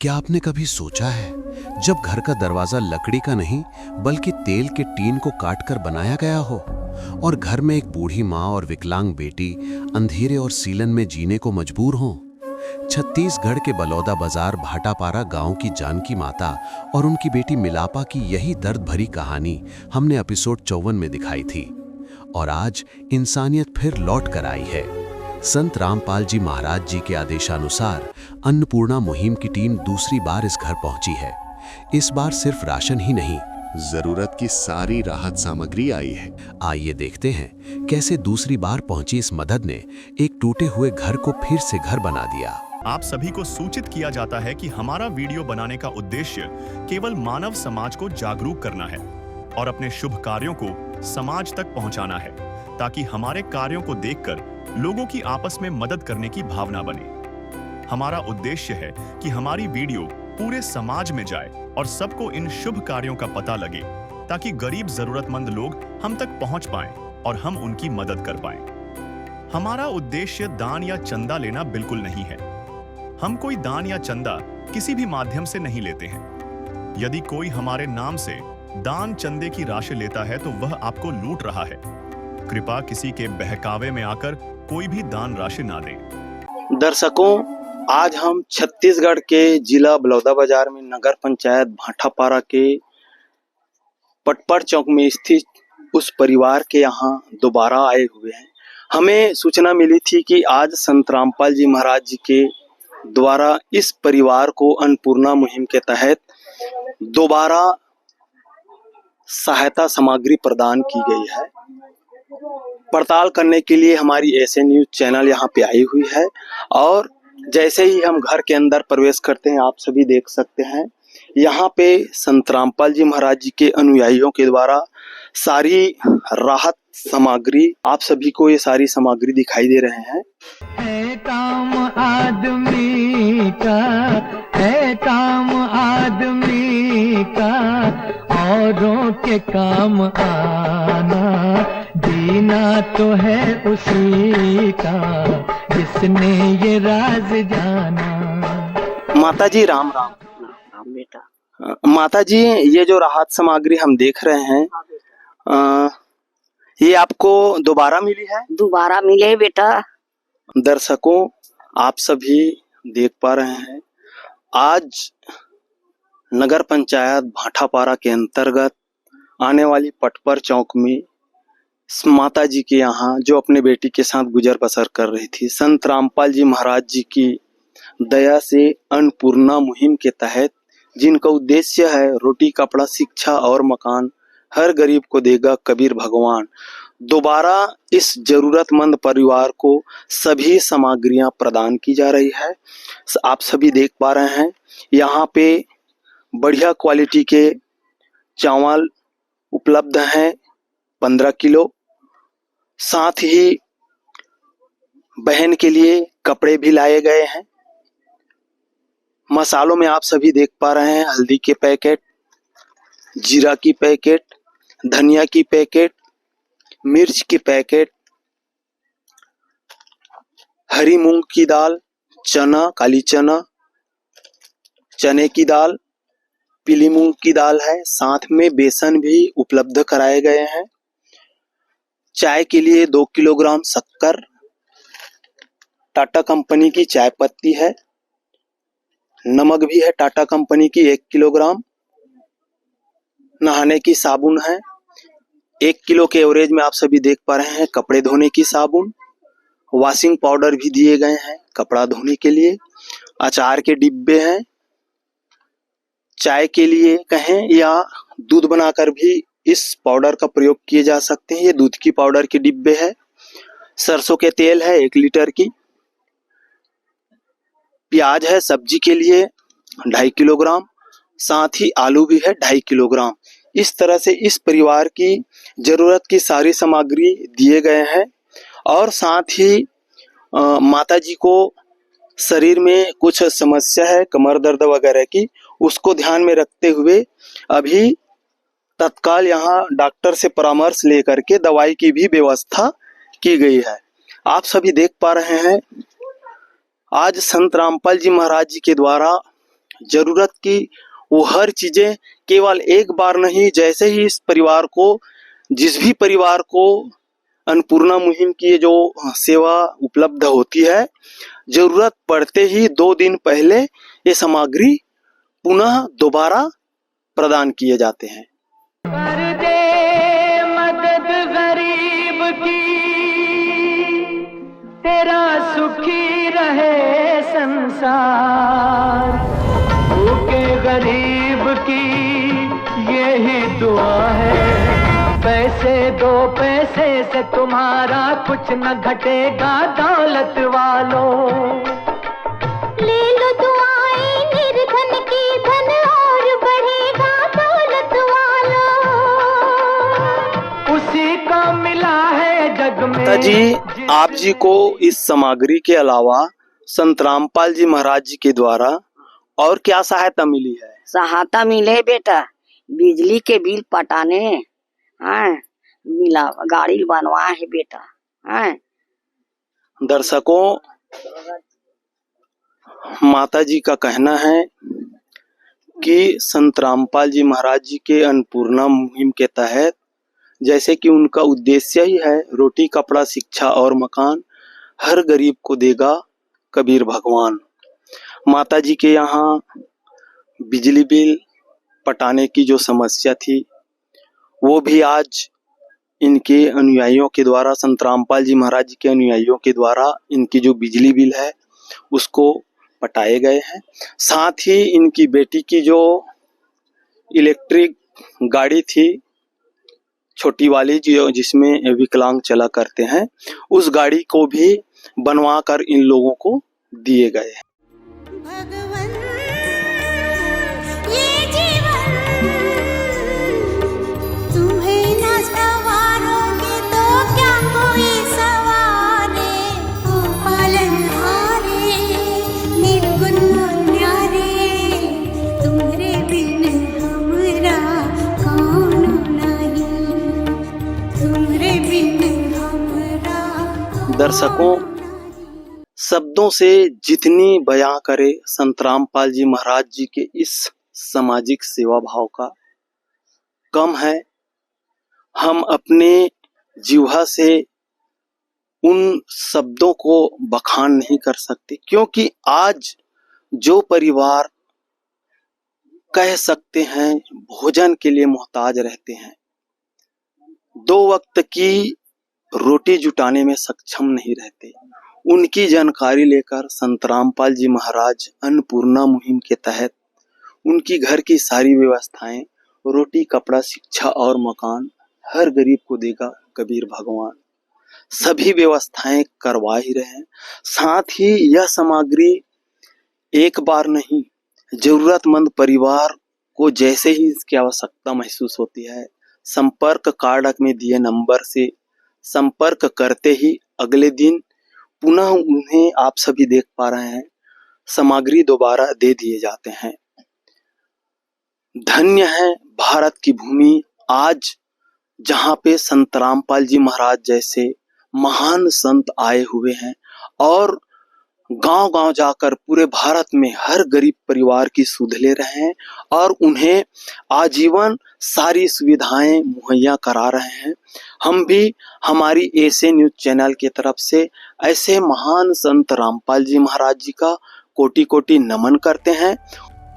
क्या आपने कभी सोचा है, जब घर का दरवाजा लकड़ी का नहीं बल्कि तेल के टीन को काटकर बनाया गया हो और घर में एक बूढ़ी माँ और विकलांग बेटी अंधेरे और सीलन में जीने को मजबूर हों? छत्तीसगढ़ के बलौदा बाजार भाटापारा गांव की जानकी माता और उनकी बेटी मिलापा की यही दर्द भरी कहानी हमने एपिसोड 54 में दिखाई थी। और आज इंसानियत फिर लौट कर आई है। संत रामपाल जी महाराज जी के आदेशानुसार अन्नपूर्णा मुहिम की टीम दूसरी बार इस घर पहुंची है। इस बार सिर्फ राशन ही नहीं, जरूरत की सारी राहत सामग्री आई है। आइए देखते हैं कैसे दूसरी बार पहुंची इस मदद ने एक टूटे हुए घर को फिर से घर बना दिया। आप सभी को सूचित किया जाता है कि हमारा वीडियो बनाने का उद्देश्य केवल मानव समाज को जागरूक करना है और अपने शुभ कार्यों को समाज तक पहुंचाना है, ताकि हमारे कार्यों को देखकर लोगों की आपस में मदद करने की भावना बने। हमारा उद्देश्य है कि हमारी वीडियो पूरे समाज में जाए और सबको इन शुभ कार्यों का पता लगे, ताकि गरीब जरूरतमंद लोग हम तक पहुंच पाएं और हम उनकी मदद कर पाएं। हमारा उद्देश्य दान या चंदा लेना बिल्कुल नहीं है। हम कोई दान या चंदा किसी भी माध्यम से नहीं लेते हैं। यदि कोई हमारे नाम से दान चंदे की राशि लेता है तो वह आपको लूट रहा है। कृपया किसी के बहकावे में आकर कोई भी दान राशि ना दें। दर्शकों, आज हम छत्तीसगढ़ के जिला बलौदा बाजार में नगर पंचायत भाटापारा के पटपर चौक में स्थित उस परिवार के यहाँ दोबारा आए हुए हैं। हमें सूचना मिली थी कि आज संत रामपाल जी महाराज जी के द्वारा इस परिवार को अन्नपूर्णा मुहिम के तहत दोबारा सहायता सामग्री प्रदान की गई है। पड़ताल करने के लिए हमारी ऐसे न्यूज चैनल यहाँ पे आई हुई है और जैसे ही हम घर के अंदर प्रवेश करते हैं, आप सभी देख सकते हैं यहाँ पे संत रामपाल जी महाराज जी के अनुयायियों के द्वारा सारी राहत सामग्री, आप सभी को ये सारी सामग्री दिखाई दे रहे हैं। है काम आदमी का, है काम आदमी का, औरों के काम आना, जीना तो है उसी का जिसने ये राज जाना। माता जी राम राम। राम बेटा। माता जी, ये जो राहत सामग्री हम देख रहे हैं, ये आपको दोबारा मिली है? दोबारा मिले बेटा। दर्शकों, आप सभी देख पा रहे हैं, आज नगर पंचायत भाटापारा के अंतर्गत आने वाली पटपर चौक में माता जी के यहाँ, जो अपने बेटी के साथ गुजर बसर कर रही थी, संत रामपाल जी महाराज जी की दया से अन्नपूर्णा मुहिम के तहत, जिनका उद्देश्य है रोटी कपड़ा शिक्षा और मकान हर गरीब को देगा कबीर भगवान, दोबारा इस जरूरतमंद परिवार को सभी सामग्रियां प्रदान की जा रही है। आप सभी देख पा रहे हैं, यहाँ पे बढ़िया क्वालिटी के चावल उपलब्ध हैं 15 किलो, साथ ही बहन के लिए कपड़े भी लाए गए हैं। मसालों में आप सभी देख पा रहे हैं हल्दी के पैकेट, जीरा की पैकेट, धनिया की पैकेट, मिर्च की पैकेट, हरी मूंग की दाल, चना, काली चना, चने की दाल, पीली मूंग की दाल है, साथ में बेसन भी उपलब्ध कराए गए हैं। चाय के लिए 2 किलोग्राम शक्कर, टाटा कंपनी की चाय पत्ती है, नमक भी है टाटा कंपनी की 1 किलोग्राम, नहाने की साबुन है 1 किलो के एवरेज में, आप सभी देख पा रहे हैं। कपड़े धोने की साबुन, वॉशिंग पाउडर भी दिए गए हैं कपड़ा धोने के लिए। अचार के डिब्बे हैं, चाय के लिए कहें या दूध बनाकर भी इस पाउडर का प्रयोग किए जा सकते हैं। ये दूध की पाउडर के डिब्बे है। सरसों के तेल है 1 लीटर की, प्याज है सब्जी के लिए 2.5 किलोग्राम, साथ ही आलू भी है 2.5 किलोग्राम। इस तरह से इस परिवार की जरूरत की सारी सामग्री दिए गए हैं। और साथ ही माता जी को शरीर में कुछ समस्या है, कमर दर्द वगैरह की, उसको ध्यान में रखते हुए अभी तत्काल यहाँ डॉक्टर से परामर्श लेकर के दवाई की भी व्यवस्था की गई है। आप सभी देख पा रहे हैं, आज संत रामपाल जी महाराज जी के द्वारा जरूरत की वो हर चीजें केवल एक बार नहीं, जैसे ही इस परिवार को, जिस भी परिवार को अन्नपूर्णा मुहिम की जो सेवा उपलब्ध होती है, जरूरत पड़ते ही 2 दिन पहले ये सामग्री पुनः दोबारा प्रदान किए जाते हैं। कर दे मदद गरीब की, तेरा सुखी रहे संसार। भूखे गरीब की यही दुआ है, पैसे दो पैसे से तुम्हारा कुछ न घटेगा दौलत वालों। ले लो दुआएं निर्धन की, धन और बढ़ेगा दौलत वालों। उसी को मिला है जग में। जी, आप जी को इस सामग्री के अलावा संत रामपाल जी महाराज जी के द्वारा और क्या सहायता मिली है? सहायता मिले बेटा, बिजली के बिल पटाने हैं, मिला, गाड़ी बनवाए है बेटा। हैं दर्शकों, माता जी का कहना है कि संत रामपाल जी महाराज जी के अन्नपूर्णा मुहिम के तहत, जैसे कि उनका उद्देश्य ही है रोटी कपड़ा शिक्षा और मकान, हर गरीब को देगा कबीर भगवान। माता जी के यहाँ बिजली बिल पटाने की जो समस्या थी, वो भी आज इनके अनुयायियों के द्वारा, संत रामपाल जी महाराज जी के अनुयायियों के द्वारा इनकी जो बिजली बिल है उसको पटाए गए हैं। साथ ही इनकी बेटी की जो इलेक्ट्रिक गाड़ी थी, छोटी वाली, जो जिसमें विकलांग चला करते हैं, उस गाड़ी को भी बनवा कर इन लोगों को दिए गए हैं। भगवन ये जीवन तुम्हें न सवारोगे तो क्या कोई सवारे। ओ पालनहारे निर्गुण न्यारे, तुम्हारे बिन हमरा कौन नहीं, तुम्हारे बिन हमरा दर्शकों, शब्दों से जितनी बयां करे संत रामपाल जी महाराज जी के इस सामाजिक सेवा भाव का कम है। हम अपने जिह्वा से उन शब्दों को बखान नहीं कर सकते, क्योंकि आज जो परिवार कह सकते हैं भोजन के लिए मोहताज रहते हैं, 2 वक्त की रोटी जुटाने में सक्षम नहीं रहते, उनकी जानकारी लेकर संत रामपाल जी महाराज अन्नपूर्णा मुहिम के तहत उनकी घर की सारी व्यवस्थाएं, रोटी कपड़ा शिक्षा और मकान, हर गरीब को देगा कबीर भगवान, सभी व्यवस्थाएं करवा ही रहे हैं। साथ ही यह सामग्री एक बार नहीं, जरूरतमंद परिवार को जैसे ही इसकी आवश्यकता महसूस होती है, संपर्क कार्ड में दिए नंबर से संपर्क करते ही अगले दिन पुनः उन्हें आप सभी देख पा रहे हैं सामग्री दोबारा दे दिए जाते हैं। धन्य है भारत की भूमि आज, जहाँ पे संत रामपाल जी महाराज जैसे महान संत आए हुए हैं और गांव-गांव जाकर पूरे भारत में हर गरीब परिवार की सुध ले रहे हैं और उन्हें आजीवन सारी सुविधाएं मुहैया करा रहे हैं। हम भी हमारी एसे न्यूज चैनल की तरफ से ऐसे महान संत रामपाल जी महाराज जी का कोटि-कोटि नमन करते हैं।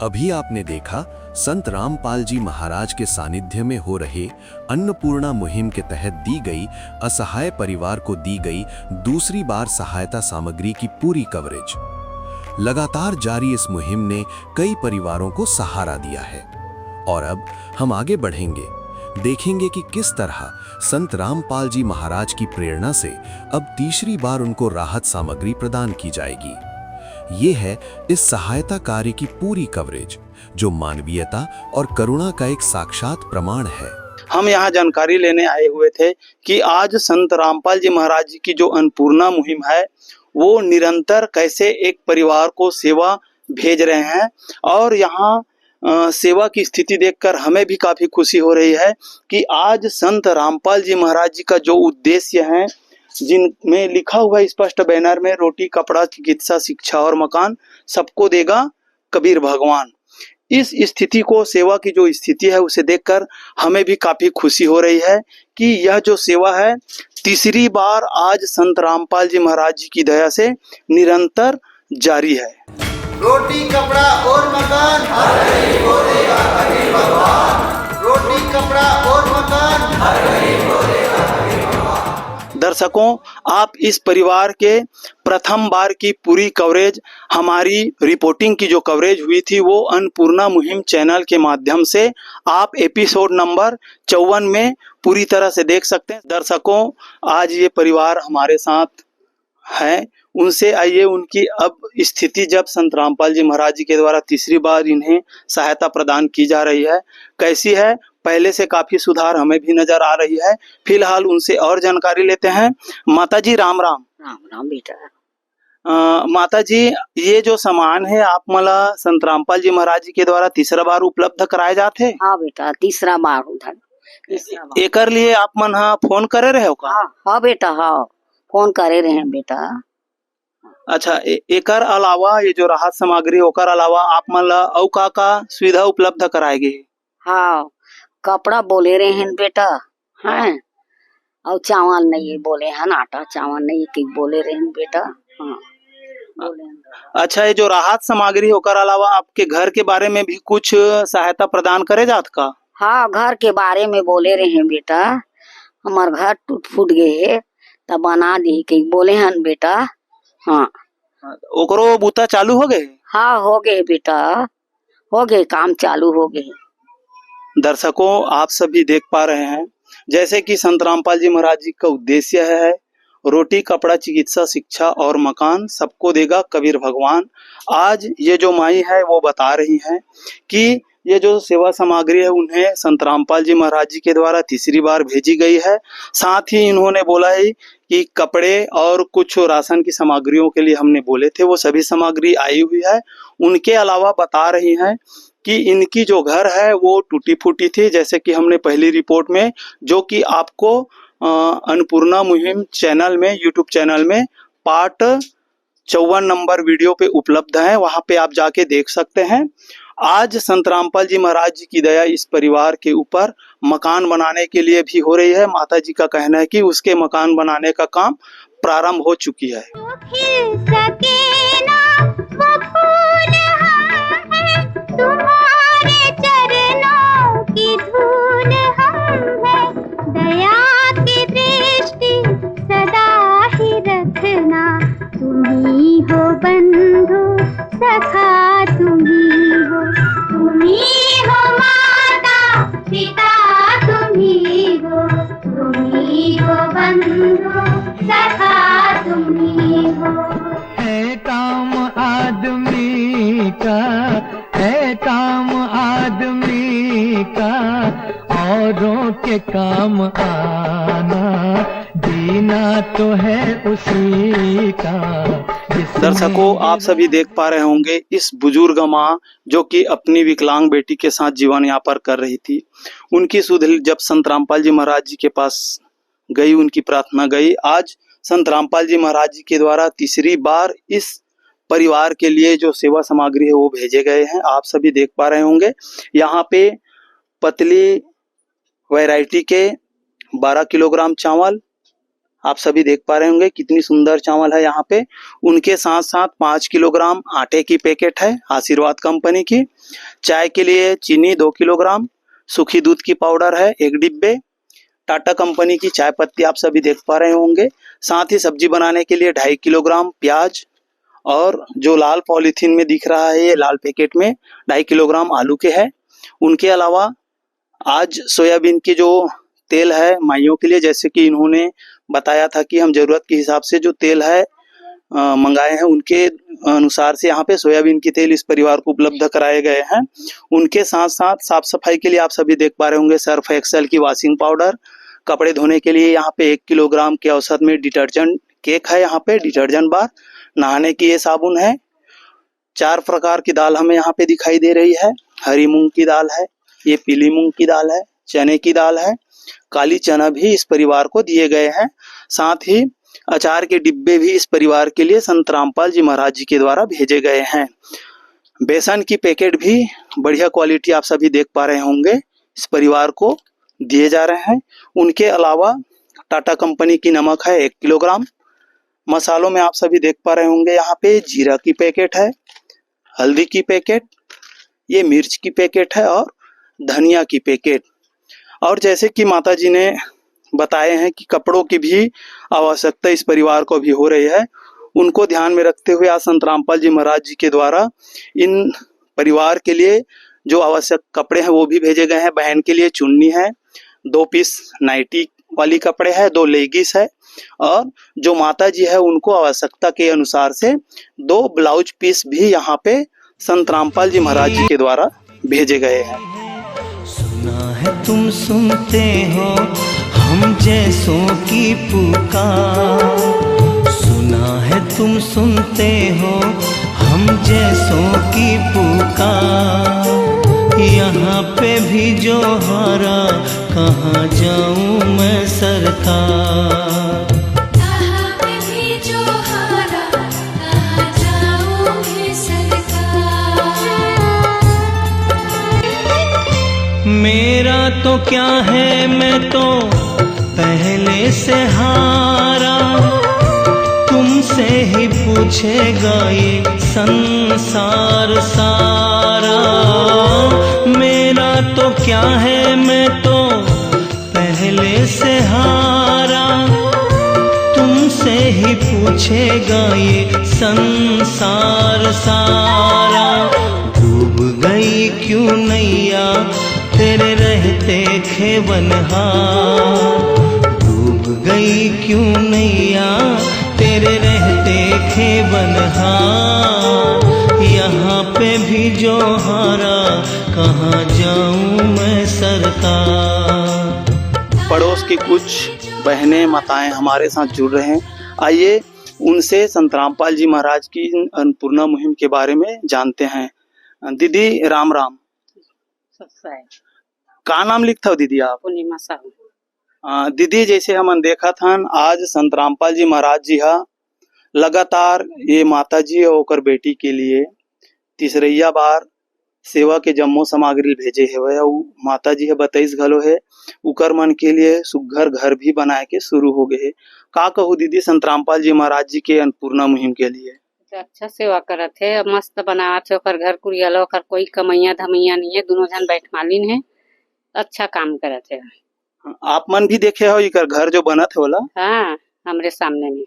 अभी आपने देखा संत रामपाल जी महाराज के सानिध्य में हो रहे अन्नपूर्णा मुहिम के तहत दी गई असहाय परिवार को दी गई दूसरी बार सहायता सामग्री की पूरी कवरेज। लगातार जारी इस मुहिम ने कई परिवारों को सहारा दिया है और अब हम आगे बढ़ेंगे, देखेंगे कि किस तरह संत रामपाल जी महाराज की प्रेरणा से अब तीसरी बार उनको राहत सामग्री प्रदान की जाएगी। ये है इस सहायता कार्य की पूरी कवरेज, जो मानवीयता और करुणा का एक साक्षात प्रमाण है। हम यहाँ जानकारी लेने आए हुए थे कि आज संत रामपाल जी महाराज जी की जो अन्नपूर्णा मुहिम है, वो निरंतर कैसे एक परिवार को सेवा भेज रहे हैं और यहाँ सेवा की स्थिति देखकर हमें भी काफी खुशी हो रही है कि आज संत रामपाल जी महाराज जी का जो उद्देश्य है, जिनमें लिखा हुआ स्पष्ट बैनर में रोटी कपड़ा चिकित्सा शिक्षा और मकान सबको देगा कबीर भगवान, इस स्थिति को, सेवा की जो स्थिति है उसे देखकर हमें भी काफी खुशी हो रही है कि यह जो सेवा है तीसरी बार आज संत रामपाल जी महाराज जी की दया से निरंतर जारी है। रोटी कपड़ा और मकान हर गरीब को देगा कबीर भगवान। रोटी कपड़ा और मकान हर गरीब को देगा कबीर भगवान। दर्शकों, आप इस परिवार के प्रथम बार की पूरी कवरेज, हमारी रिपोर्टिंग की जो कवरेज हुई थी वो अन्नपूर्णा मुहिम चैनल के माध्यम से आप एपिसोड नंबर 54 में पूरी तरह से देख सकते हैं। दर्शकों, आज ये परिवार हमारे साथ है, उनसे आइए उनकी अब स्थिति, जब संत रामपाल जी महाराज जी के द्वारा तीसरी बार इन्हें सहायता प्रदान की जा रही है, कैसी है। पहले से काफी सुधार हमें भी नजर आ रही है। फिलहाल उनसे और जानकारी लेते हैं। माता जी राम राम। राम राम बेटा। माता जी, ये जो सामान है आप मला संत रामपाल जी महाराज जी के द्वारा तीसरा बार उपलब्ध कराए जाते। हाँ बेटा, तीसरा बार उधर तीसरा बार। एकर लिए आप मन हाँ फोन करे रहे हो का? हाँ बेटा, हाँ फोन करे रहे हैं बेटा। अच्छा, एकर अलावा ये जो राहत सामग्री ओकर अलावा आप मन ला अउ का सुविधा उपलब्ध कराएगी? हाँ, कपड़ा बोले रहे हैं बेटा, हैं और चावल नहीं बोले हैं, आटा चावल नहीं कि बोले रहे हैं बेटा। हाँ बोले हैं। अच्छा, ये जो राहत सामग्री ओकर अलावा आपके घर के बारे में भी कुछ सहायता प्रदान करे जात का? हाँ, घर के बारे में बोले रहे हैं बेटा, हमार घर टूट फूट गए तब बना दी कि बोले हैं बेटा। हाँ, ओकरो बूता चालू हो गए? हाँ हो गए बेटा, हो गए, काम चालू हो गए। दर्शकों, आप सभी देख पा रहे हैं जैसे कि संत रामपाल जी महाराज जी का उद्देश्य है रोटी कपड़ा चिकित्सा शिक्षा और मकान सबको देगा कबीर भगवान। आज ये जो माई है वो बता रही है कि ये जो सेवा सामग्री है उन्हें संत रामपाल जी महाराज जी के द्वारा तीसरी बार भेजी गई है। साथ ही इन्होंने बोला है कि कपड़े और कुछ राशन की सामग्रियों के लिए हमने बोले थे, वो सभी सामग्री आई हुई है। उनके अलावा बता रही हैं कि इनकी जो घर है वो टूटी फूटी थी, जैसे कि हमने पहली रिपोर्ट में, जो कि आपको अन्नपूर्णा मुहिम चैनल में, यूट्यूब चैनल में पार्ट 54 नंबर वीडियो पे उपलब्ध है, वहां पे आप जाके देख सकते हैं। आज संत रामपाल जी महाराज जी की दया इस परिवार के ऊपर मकान बनाने के लिए भी हो रही है। माता जी का कहना है कि उसके मकान बनाने का काम प्रारंभ हो चुकी है। खिल सके ना वो फूल हम हैं, तुम्हारे चरणों की धूल हम हैं। दया की दृष्टि सदा ही रखना, तुम ही हो बंधु सखा, तुम ही हो माता पिता, तुम ही हो बंधु सखा, तुम ही हो। है काम आदमी का, है काम आदमी का, औरों के काम आना, जीना तो है उसी का। दर्शकों, आप सभी देख पा रहे होंगे इस बुजुर्ग माँ जो कि अपनी विकलांग बेटी के साथ जीवन यापन कर रही थी, उनकी सुध जब संत रामपाल जी महाराज जी के पास गई, उनकी प्रार्थना गई। आज संत रामपाल जी महाराज जी के द्वारा तीसरी बार इस परिवार के लिए जो सेवा सामग्री है वो भेजे गए हैं। आप सभी देख पा रहे होंगे यहाँ पे पतली वैरायटी के 12 किलोग्राम चावल, आप सभी देख पा रहे होंगे कितनी सुंदर चावल है यहाँ पे। उनके साथ साथ 5 किलोग्राम आटे की पैकेट है आशीर्वाद कंपनी की। चाय के लिए चीनी 2 किलोग्राम, सूखी दूध की पाउडर है 1 डिब्बे, टाटा कंपनी की चाय पत्ती आप सभी देख पा रहे होंगे। साथ ही सब्जी बनाने के लिए 2.5 किलोग्राम प्याज, और जो लाल पॉलीथीन में दिख रहा है ये लाल पैकेट में 2.5 किलोग्राम आलू के है। उनके अलावा आज सोयाबीन की जो तेल है माइयों के लिए, जैसे कि इन्होंने बताया था कि हम जरूरत के हिसाब से जो तेल है मंगाए हैं, उनके अनुसार से यहाँ पे सोयाबीन की तेल इस परिवार को उपलब्ध कराए गए हैं। उनके साथ साथ साफ सफाई के लिए आप सभी देख पा रहे होंगे सर्फ एक्सेल की वॉशिंग पाउडर, कपड़े धोने के लिए यहाँ पे 1 किलोग्राम के औसत में डिटर्जेंट केक है, यहाँ पे डिटर्जेंट बार, नहाने की ये साबुन है। 4 प्रकार की दाल हमें यहाँ पे दिखाई दे रही है। हरी मूंग की दाल है, ये पीली मूंग की दाल है, चने की दाल है, काली चना भी इस परिवार को दिए गए हैं। साथ ही अचार के डिब्बे भी इस परिवार के लिए संत रामपाल जी महाराज जी के द्वारा भेजे गए हैं। बेसन की पैकेट भी बढ़िया क्वालिटी आप सभी देख पा रहे होंगे इस परिवार को दिए जा रहे हैं। उनके अलावा टाटा कंपनी की नमक है 1 किलोग्राम। मसालों में आप सभी देख पा रहे होंगे यहाँ पे जीरा की पैकेट है, हल्दी की पैकेट, ये मिर्च की पैकेट है और धनिया की पैकेट। और जैसे कि माता जी ने बताए हैं कि कपड़ों की भी आवश्यकता इस परिवार को भी हो रही है, उनको ध्यान में रखते हुए आज संत रामपाल जी महाराज जी के द्वारा इन परिवार के लिए जो आवश्यक कपड़े हैं वो भी भेजे गए हैं। बहन के लिए चुन्नी है, 2 पीस नाइटी वाली कपड़े है, 2 लेगिस है और जो माता जी है उनको आवश्यकता के अनुसार से 2 ब्लाउज पीस भी यहाँ पे संत रामपाल जी महाराज जी के द्वारा भेजे गए हैं। सुना है तुम सुनते हो हम जैसों की पुकार, सुना है तुम सुनते हो हम जैसों की पुकार। यहाँ पे भी जो हारा कहाँ जाऊँ मैं सरकार, यहाँ पे भी जो हारा कहाँ जाऊँ मैं सरकार। मेरा तो क्या है मैं तो पहले से हारा, तुमसे ही पूछेगा ये संसार सारा। मेरा तो क्या है मैं तो पहले से हारा, तुमसे ही पूछेगा ये संसार सारा। डूब गई क्यों नैया तेरे रहते खेवनहार, डूब गई क्यों नैया तेरे रहते खेवनहार। यहाँ पे भी जो हारा कहाँ जाऊँ मैं सरकार। पड़ोस की कुछ बहनें माताएं हमारे साथ जुड़ रहे हैं। आइए उनसे संत रामपाल जी महाराज की अन्नपूर्णा मुहिम के बारे में जानते हैं। दीदी राम राम, का नाम लिखता हो दीदी आप? पूर्णिमा साहू। दीदी जैसे हम देखा था आज संत रामपाल जी महाराज जी हा लगातार ये माता जी और बेटी के लिए तीसरैया बार सेवा के जम्मो सामग्री भेजे है। वह माता जी है 22 घलो है उकर मन के लिए सुघर घर भी बनाए के शुरू हो गए। का कहूँ दीदी संत रामपाल जी महाराज जी के अन्नपूर्णा मुहिम के लिए? अच्छा सेवा करत है, मस्त बनावत है, ओकर घर कुरियाला, ओकर कोई कमैया धमैया नहीं है, दोनों जन बैठमालिन है, अच्छा काम करत है। आप मन भी देखे हो इकर घर जो बनत है वाला? हाँ हमरे सामने में।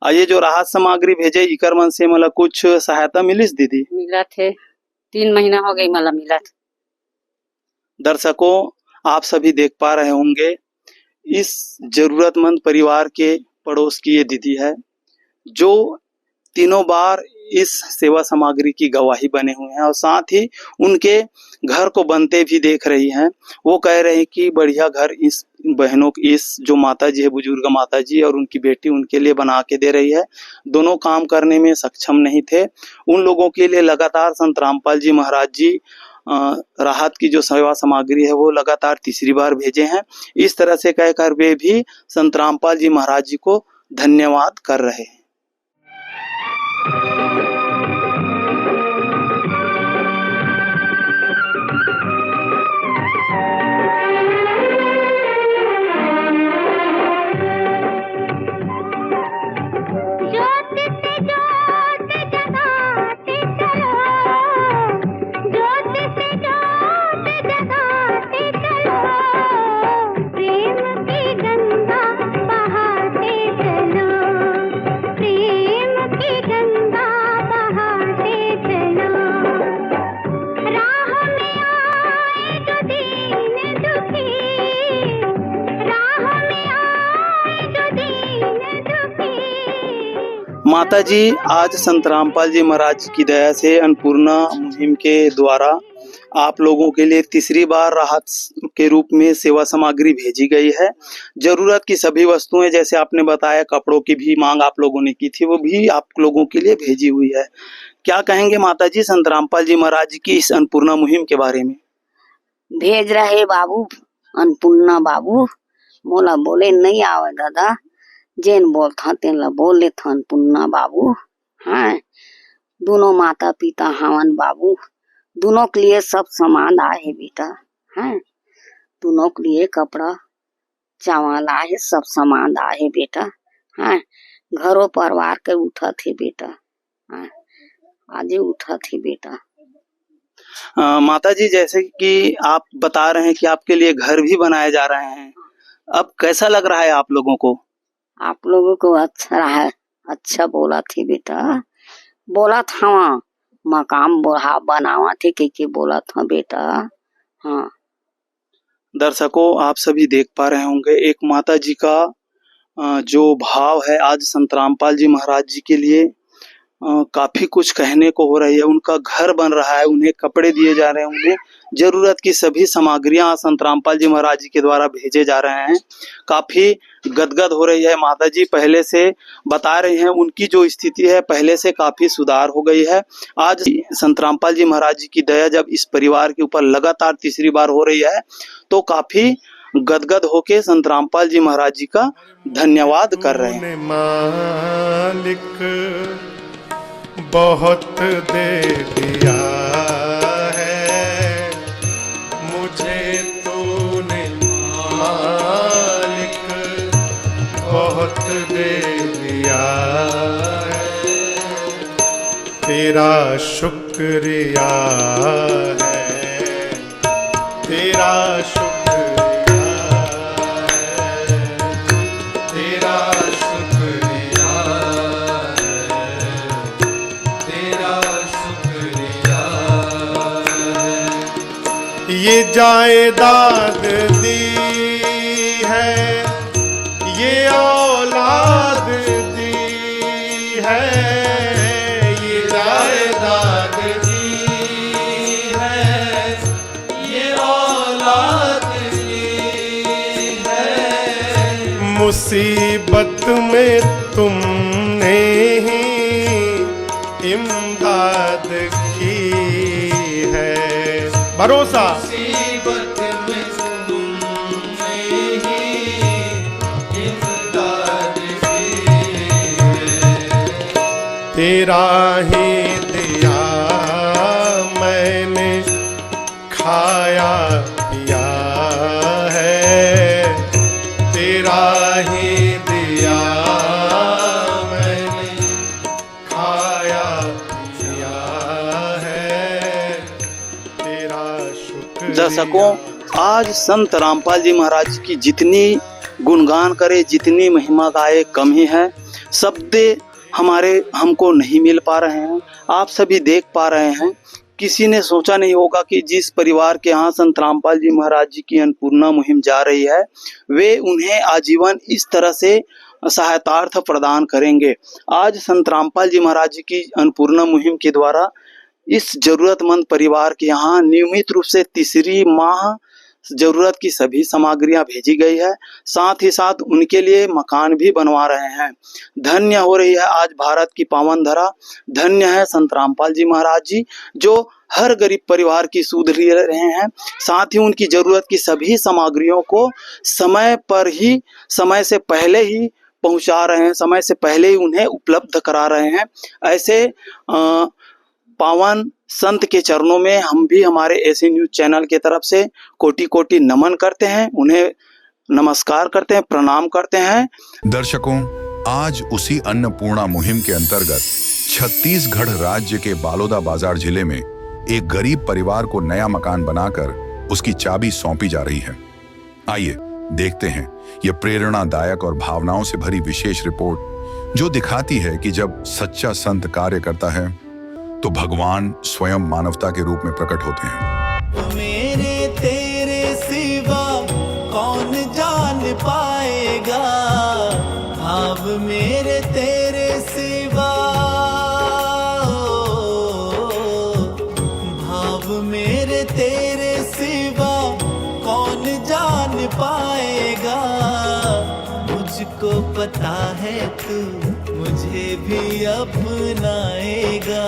ये जो राहत सामग्री भेजे इकर मन से मतलब कुछ सहायता मिलिस दीदी? मिलत है, 3 महीना हो गई मला मिलत। दर्शकों आप सभी देख पा रहे होंगे इस जरूरतमंद परिवार के पड़ोस की ये दीदी है जो तीनों बार इस सेवा सामग्री की गवाही बने हुए हैं और साथ ही उनके घर को बनते भी देख रही हैं। वो कह रहे हैं कि बढ़िया घर इस बहनों इस जो माता जी है बुजुर्ग माता जी और उनकी बेटी उनके लिए बना के दे रही है। दोनों काम करने में सक्षम नहीं थे, उन लोगों के लिए लगातार संत रामपाल जी महाराज जी राहत की जो सेवा सामग्री है वो लगातार तीसरी बार भेजे हैं। इस तरह से कहकर वे भी संत रामपाल जी महाराज जी को धन्यवाद कर रहे हैं। माता जी आज संत रामपाल जी महाराज की दया से अन्नपूर्णा मुहिम के द्वारा आप लोगों के लिए तीसरी बार राहत के रूप में सेवा सामग्री भेजी गई है। जरूरत की सभी वस्तुएं जैसे आपने बताया कपड़ों की भी मांग आप लोगों ने की थी वो भी आप लोगों के लिए भेजी हुई है। क्या कहेंगे माता जी संत रामपाल जी महाराज जी की इस अन्नपूर्णा मुहिम के बारे में? भेज रहे बाबू अन्नपूर्णा बाबू, मोला बोले नहीं आवे दादा, जेन बोलता तेन ला बोल लेथन अन्नपूर्णा बाबू। हाँ दोनों माता पिता हवन बाबू, दोनों के लिए सब सामान आए है बेटा। हैं, दोनों के लिए कपड़ा चावल आए है, सब सामान आए है बेटा। हैं, घरों परिवार के उठा थे बेटा। हैं, आज ही उठा थी बेटा। माता जी, जैसे कि आप बता रहे हैं कि आपके लिए घर भी बनाए जा रहे हैं, अब कैसा लग रहा है आप लोगों को? आप लोगों को अच्छा है, अच्छा बोला थी बेटा, बोला था वहाँ मकाम बोहा बनावा थे के बोला था बेटा। हाँ दर्शकों, आप सभी देख पा रहे होंगे एक माता जी का जो भाव है आज संत रामपाल जी महाराज जी के लिए काफी कुछ कहने को हो रही है। उनका घर बन रहा है, उन्हें कपड़े दिए जा रहे हैं, उन्हें जरूरत की सभी सामग्रियां संत रामपाल जी महाराज जी के द्वारा भेजे जा रहे हैं। काफी गदगद हो रही है माता जी, पहले से बता रही हैं उनकी जो स्थिति है पहले से काफी सुधार हो गई है। आज संत रामपाल जी महाराज जी की दया जब इस परिवार के ऊपर लगातार तीसरी बार हो रही है तो काफी गदगद होके संत रामपाल जी महाराज जी का धन्यवाद कर रहे हैं। मालिक बहुत दे दिया है मुझे तूने, मालिक बहुत दे दिया है, तेरा शुक्रिया है, तेरा शुक्रिया है, तेरा शुक्रिया है, तेरा शुक्रिया है। ये जायदाद दी है, ये औलाद दी है, ये जायदाद दी है, ये औलाद दी है। मुसीबत में तुमने ही इमदाद की है, भरोसा मुसीबत में तुमने ही इमदाद की है, तेरा ही दिया मैंने खाया पिया है, तेरा ही दिया मैंने खाया पिया है, तेरा शुक्रिया। दर्शकों, आज संत रामपाल जी महाराज की जितनी गुणगान करे, जितनी महिमा गाए कम ही है। शब्द हमको नहीं मिल पा रहे हैं। आप सभी देख पा रहे हैं, किसी ने सोचा नहीं होगा कि जिस परिवार के यहाँ संत रामपाल जी महाराज जी की अन्नपूर्णा मुहिम जा रही है वे उन्हें आजीवन इस तरह से सहायतार्थ प्रदान करेंगे। आज संत रामपाल जी महाराज जी की अन्नपूर्णा मुहिम के द्वारा इस जरूरतमंद परिवार के यहाँ नियमित रूप से तीसरी माह जरूरत की सभी सामग्रियां भेजी गई है। साथ ही साथ उनके लिए मकान भी बनवा रहे हैं। धन्य हो रही है आज भारत की पावन धरा, धन्य है संत रामपाल जी महाराज जी जो हर गरीब परिवार की सुध ले रहे हैं। साथ ही उनकी जरूरत की सभी सामग्रियों को समय पर ही, समय से पहले ही पहुंचा रहे हैं, समय से पहले ही उन्हें उपलब्ध करा रहे हैं। ऐसे पावन संत के चरणों में हम भी हमारे एसी न्यूज चैनल के तरफ से कोटि कोटि नमन करते हैं, उन्हें नमस्कार करते हैं, प्रणाम करते हैं। दर्शकों, आज उसी अन्नपूर्णा मुहिम के अंतर्गत छत्तीसगढ़ राज्य के बालोदा बाजार जिले में एक गरीब परिवार को नया मकान बनाकर उसकी चाबी सौंपी जा रही है। आइए देखते हैं यह प्रेरणादायक और भावनाओं से भरी विशेष रिपोर्ट जो दिखाती है कि जब सच्चा संत कार्य करता है तो भगवान स्वयं मानवता के रूप में प्रकट होते हैं। मेरे तेरे सिवा कौन जान पाएगा, भाव मेरे तेरे सिवा, भाव मेरे तेरे सिवा कौन जान पाएगा। मुझको पता है तू मुझे भी अपनाएगा,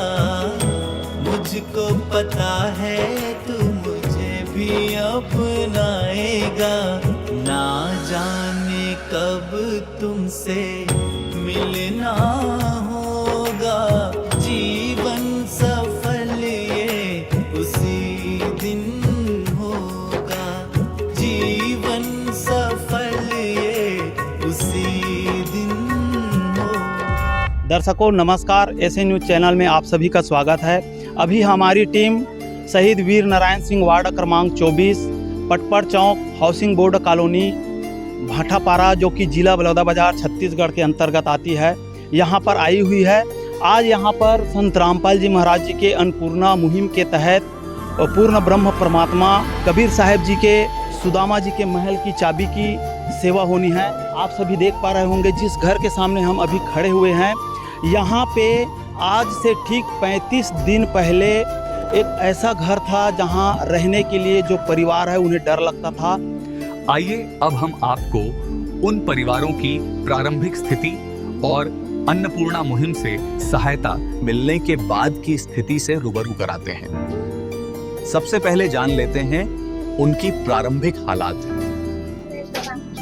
मुझको पता है तू मुझे भी अपनाएगा। ना जाने कब तुमसे मिलना होगा, जीवन दर्शकों नमस्कार, एसए न्यूज़ चैनल में आप सभी का स्वागत है। अभी हमारी टीम शहीद वीर नारायण सिंह वार्ड क्रमांक 24 पटपर चौक हाउसिंग बोर्ड कॉलोनी भाटापारा जो कि जिला बलौदाबाजार छत्तीसगढ़ के अंतर्गत आती है, यहाँ पर आई हुई है। आज यहाँ पर संत रामपाल जी महाराज जी के अन्नपूर्णा मुहिम के तहत पूर्ण ब्रह्म परमात्मा कबीर साहब जी के सुदामा जी के महल की चाबी की सेवा होनी है। आप सभी देख पा रहे होंगे जिस घर के सामने हम अभी खड़े हुए हैं, यहाँ पे आज से ठीक 35 दिन पहले एक ऐसा घर था जहाँ रहने के लिए जो परिवार है उन्हें डर लगता था। आइए अब हम आपको उन परिवारों की प्रारंभिक स्थिति और अन्नपूर्णा मुहिम से सहायता मिलने के बाद की स्थिति से रूबरू कराते हैं। सबसे पहले जान लेते हैं उनकी प्रारंभिक हालात।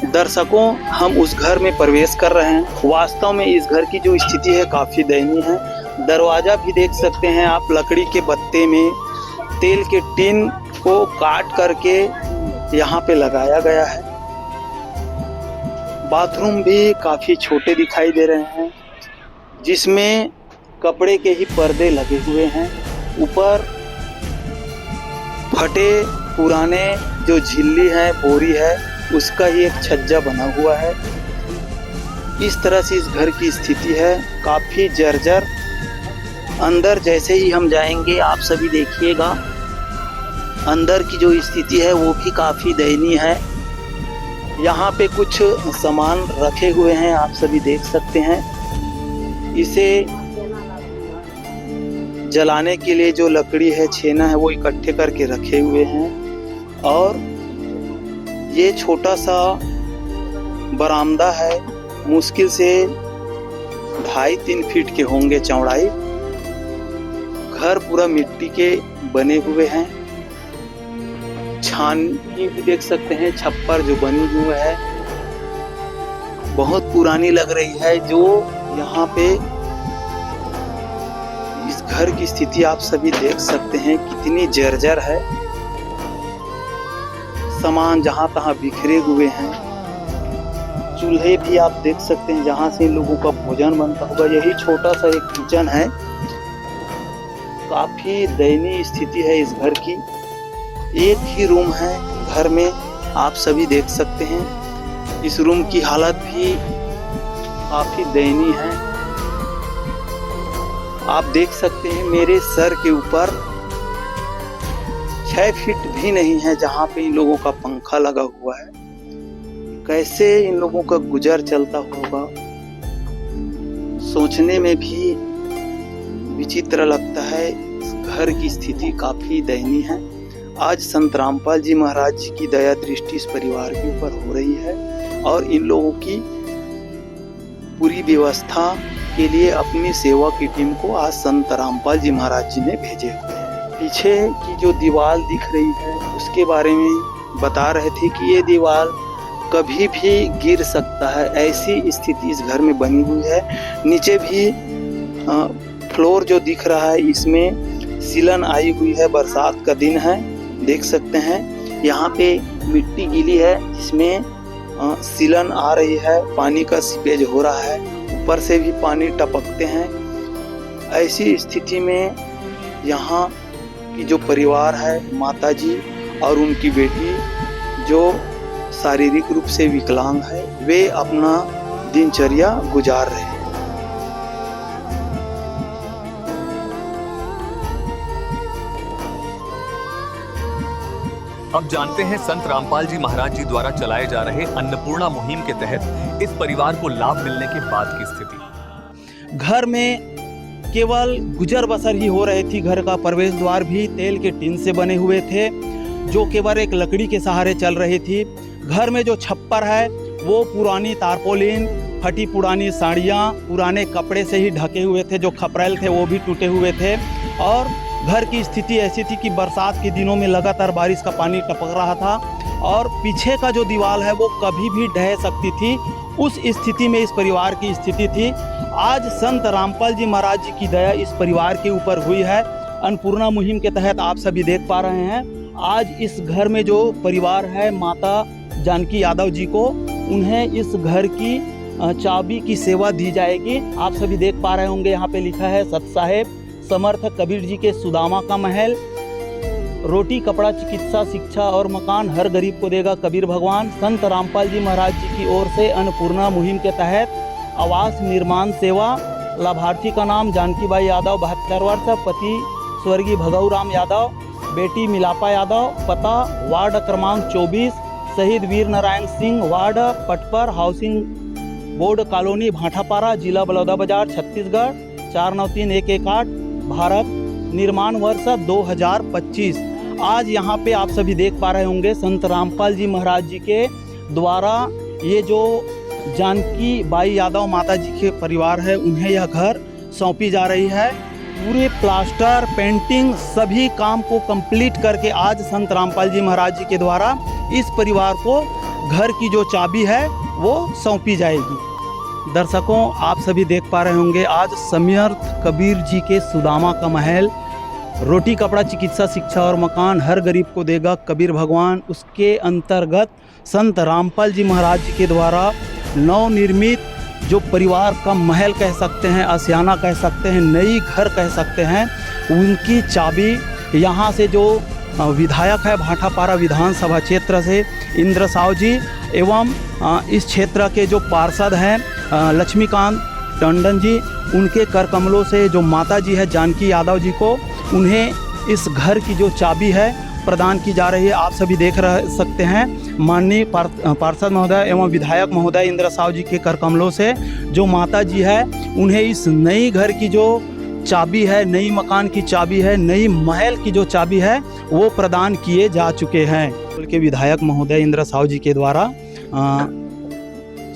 दर्शकों, हम उस घर में प्रवेश कर रहे हैं। वास्तव में इस घर की जो स्थिति है काफ़ी दयनीय है। दरवाज़ा भी देख सकते हैं आप, लकड़ी के बत्ते में तेल के टिन को काट करके यहाँ पे लगाया गया है। बाथरूम भी काफ़ी छोटे दिखाई दे रहे हैं, जिसमें कपड़े के ही पर्दे लगे हुए हैं। ऊपर फटे पुराने जो झिल्ली है, बोरी है, उसका ही एक छज्जा बना हुआ है। इस तरह से इस घर की स्थिति है, काफ़ी जर्जर। अंदर जैसे ही हम जाएंगे आप सभी देखिएगा, अंदर की जो स्थिति है वो भी काफ़ी दयनीय है। यहाँ पे कुछ सामान रखे हुए हैं, आप सभी देख सकते हैं। इसे जलाने के लिए जो लकड़ी है, छेना है, वो इकट्ठे करके रखे हुए हैं। और ये छोटा सा बरामदा है, मुश्किल से 2.5-3 फीट के होंगे चौड़ाई। घर पूरा मिट्टी के बने हुए हैं। छाननी भी देख सकते हैं, छप्पर जो बनी हुई है बहुत पुरानी लग रही है। जो यहाँ पे इस घर की स्थिति आप सभी देख सकते हैं कितनी जर्जर है। सामान जहाँ तहाँ बिखरे हुए हैं। चूल्हे भी आप देख सकते हैं जहाँ से इन लोगों का भोजन बनता होगा। यही छोटा सा एक किचन है। काफी दयनीय स्थिति है इस घर की। एक ही रूम है घर में, आप सभी देख सकते हैं। इस रूम की हालत भी काफी दयनीय है। आप देख सकते हैं मेरे सर के ऊपर 6 फीट भी नहीं है जहाँ पे इन लोगों का पंखा लगा हुआ है। कैसे इन लोगों का गुजर चलता होगा, सोचने में भी विचित्र लगता है। इस घर की स्थिति काफी दयनीय है। आज संत रामपाल जी महाराज जी की दया दृष्टि इस परिवार के ऊपर हो रही है और इन लोगों की पूरी व्यवस्था के लिए अपनी सेवा की टीम को आज संत रामपाल जी महाराज जी ने भेजे हुए हैं। पीछे की जो दीवार दिख रही है उसके बारे में बता रहे थे कि ये दीवार कभी भी गिर सकता है, ऐसी स्थिति इस घर में बनी हुई है। नीचे भी फ्लोर जो दिख रहा है इसमें सीलन आई हुई है। बरसात का दिन है, देख सकते हैं। यहाँ पे मिट्टी गीली है जिसमें सीलन आ रही है, पानी का सीपेज हो रहा है, ऊपर से भी पानी टपकते हैं। ऐसी स्थिति में यहाँ की जो परिवार है, माताजी और उनकी बेटी जो शारीरिक रूप से विकलांग है, वे अपना दिनचर्या गुजार रहे हैं। अब जानते हैं संत रामपाल जी महाराज जी द्वारा चलाए जा रहे अन्नपूर्णा मुहिम के तहत इस परिवार को लाभ मिलने के बाद की स्थिति। घर में केवल गुजर बसर ही हो रही थी। घर का प्रवेश द्वार भी तेल के टिन से बने हुए थे जो केवल एक लकड़ी के सहारे चल रही थी। घर में जो छप्पर है वो पुरानी तारपोलिन, फटी पुरानी साड़ियाँ, पुराने कपड़े से ही ढके हुए थे। जो खपरेल थे वो भी टूटे हुए थे। और घर की स्थिति ऐसी थी कि बरसात के दिनों में लगातार बारिश का पानी टपक रहा था और पीछे का जो दीवार है वो कभी भी ढह सकती थी। उस स्थिति में इस परिवार की स्थिति थी। आज संत रामपाल जी महाराज जी की दया इस परिवार के ऊपर हुई है। अन्नपूर्णा मुहिम के तहत आप सभी देख पा रहे हैं, आज इस घर में जो परिवार है, माता जानकी यादव जी को, उन्हें इस घर की चाबी की सेवा दी जाएगी। आप सभी देख पा रहे होंगे यहाँ पे लिखा है सत साहेब समर्थ कबीर जी के सुदामा का महल, रोटी कपड़ा चिकित्सा शिक्षा और मकान हर गरीब को देगा कबीर भगवान। संत रामपाल जी महाराज जी की ओर से अन्नपूर्णा मुहिम के तहत आवास निर्माण सेवा। लाभार्थी का नाम जानकी बाई यादव 72 वर्ष, पति स्वर्गीय भगऊ राम यादव, बेटी मिलापा यादव, पता वार्ड क्रमांक 24, शहीद Veer Narayan Singh ward पटपर, housing board colony Bhatapara, जिला बलौदाबाजार, छत्तीसगढ़ 493118, भारत। निर्माण वर्ष 2025। आज यहाँ पे आप सभी देख पा रहे होंगे संत रामपाल जी महाराज जी के द्वारा ये जो जानकी बाई यादव माता जी के परिवार है उन्हें यह घर सौंपी जा रही है। पूरे प्लास्टर पेंटिंग सभी काम को कंप्लीट करके आज संत रामपाल जी महाराज जी के द्वारा इस परिवार को घर की जो चाबी है वो सौंपी जाएगी। दर्शकों, आप सभी देख पा रहे होंगे आज समर्थ कबीर जी के सुदामा का महल, रोटी कपड़ा चिकित्सा शिक्षा और मकान हर गरीब को देगा कबीर भगवान, उसके अंतर्गत संत रामपाल जी महाराज जी के द्वारा नवनिर्मित जो परिवार का महल कह सकते हैं, आशियाना कह सकते हैं, नई घर कह सकते हैं, उनकी चाबी यहाँ से जो विधायक है भाटापारा विधानसभा क्षेत्र से इंद्र साव जी एवं इस क्षेत्र के जो पार्षद हैं लक्ष्मीकांत टंडन जी, उनके कर कमलों से जो माता जी है जानकी यादव जी को, उन्हें इस घर की जो चाबी है प्रदान की जा रही है। आप सभी देख सकते हैं माननीय पार्षद महोदय एवं विधायक महोदय इंद्र साव जी के कर कमलों से जो माता जी है उन्हें इस नई घर की जो चाबी है, नई मकान की चाबी है, नई महल की जो चाबी है वो प्रदान किए जा चुके हैं। के विधायक महोदय इंद्र साव जी के द्वारा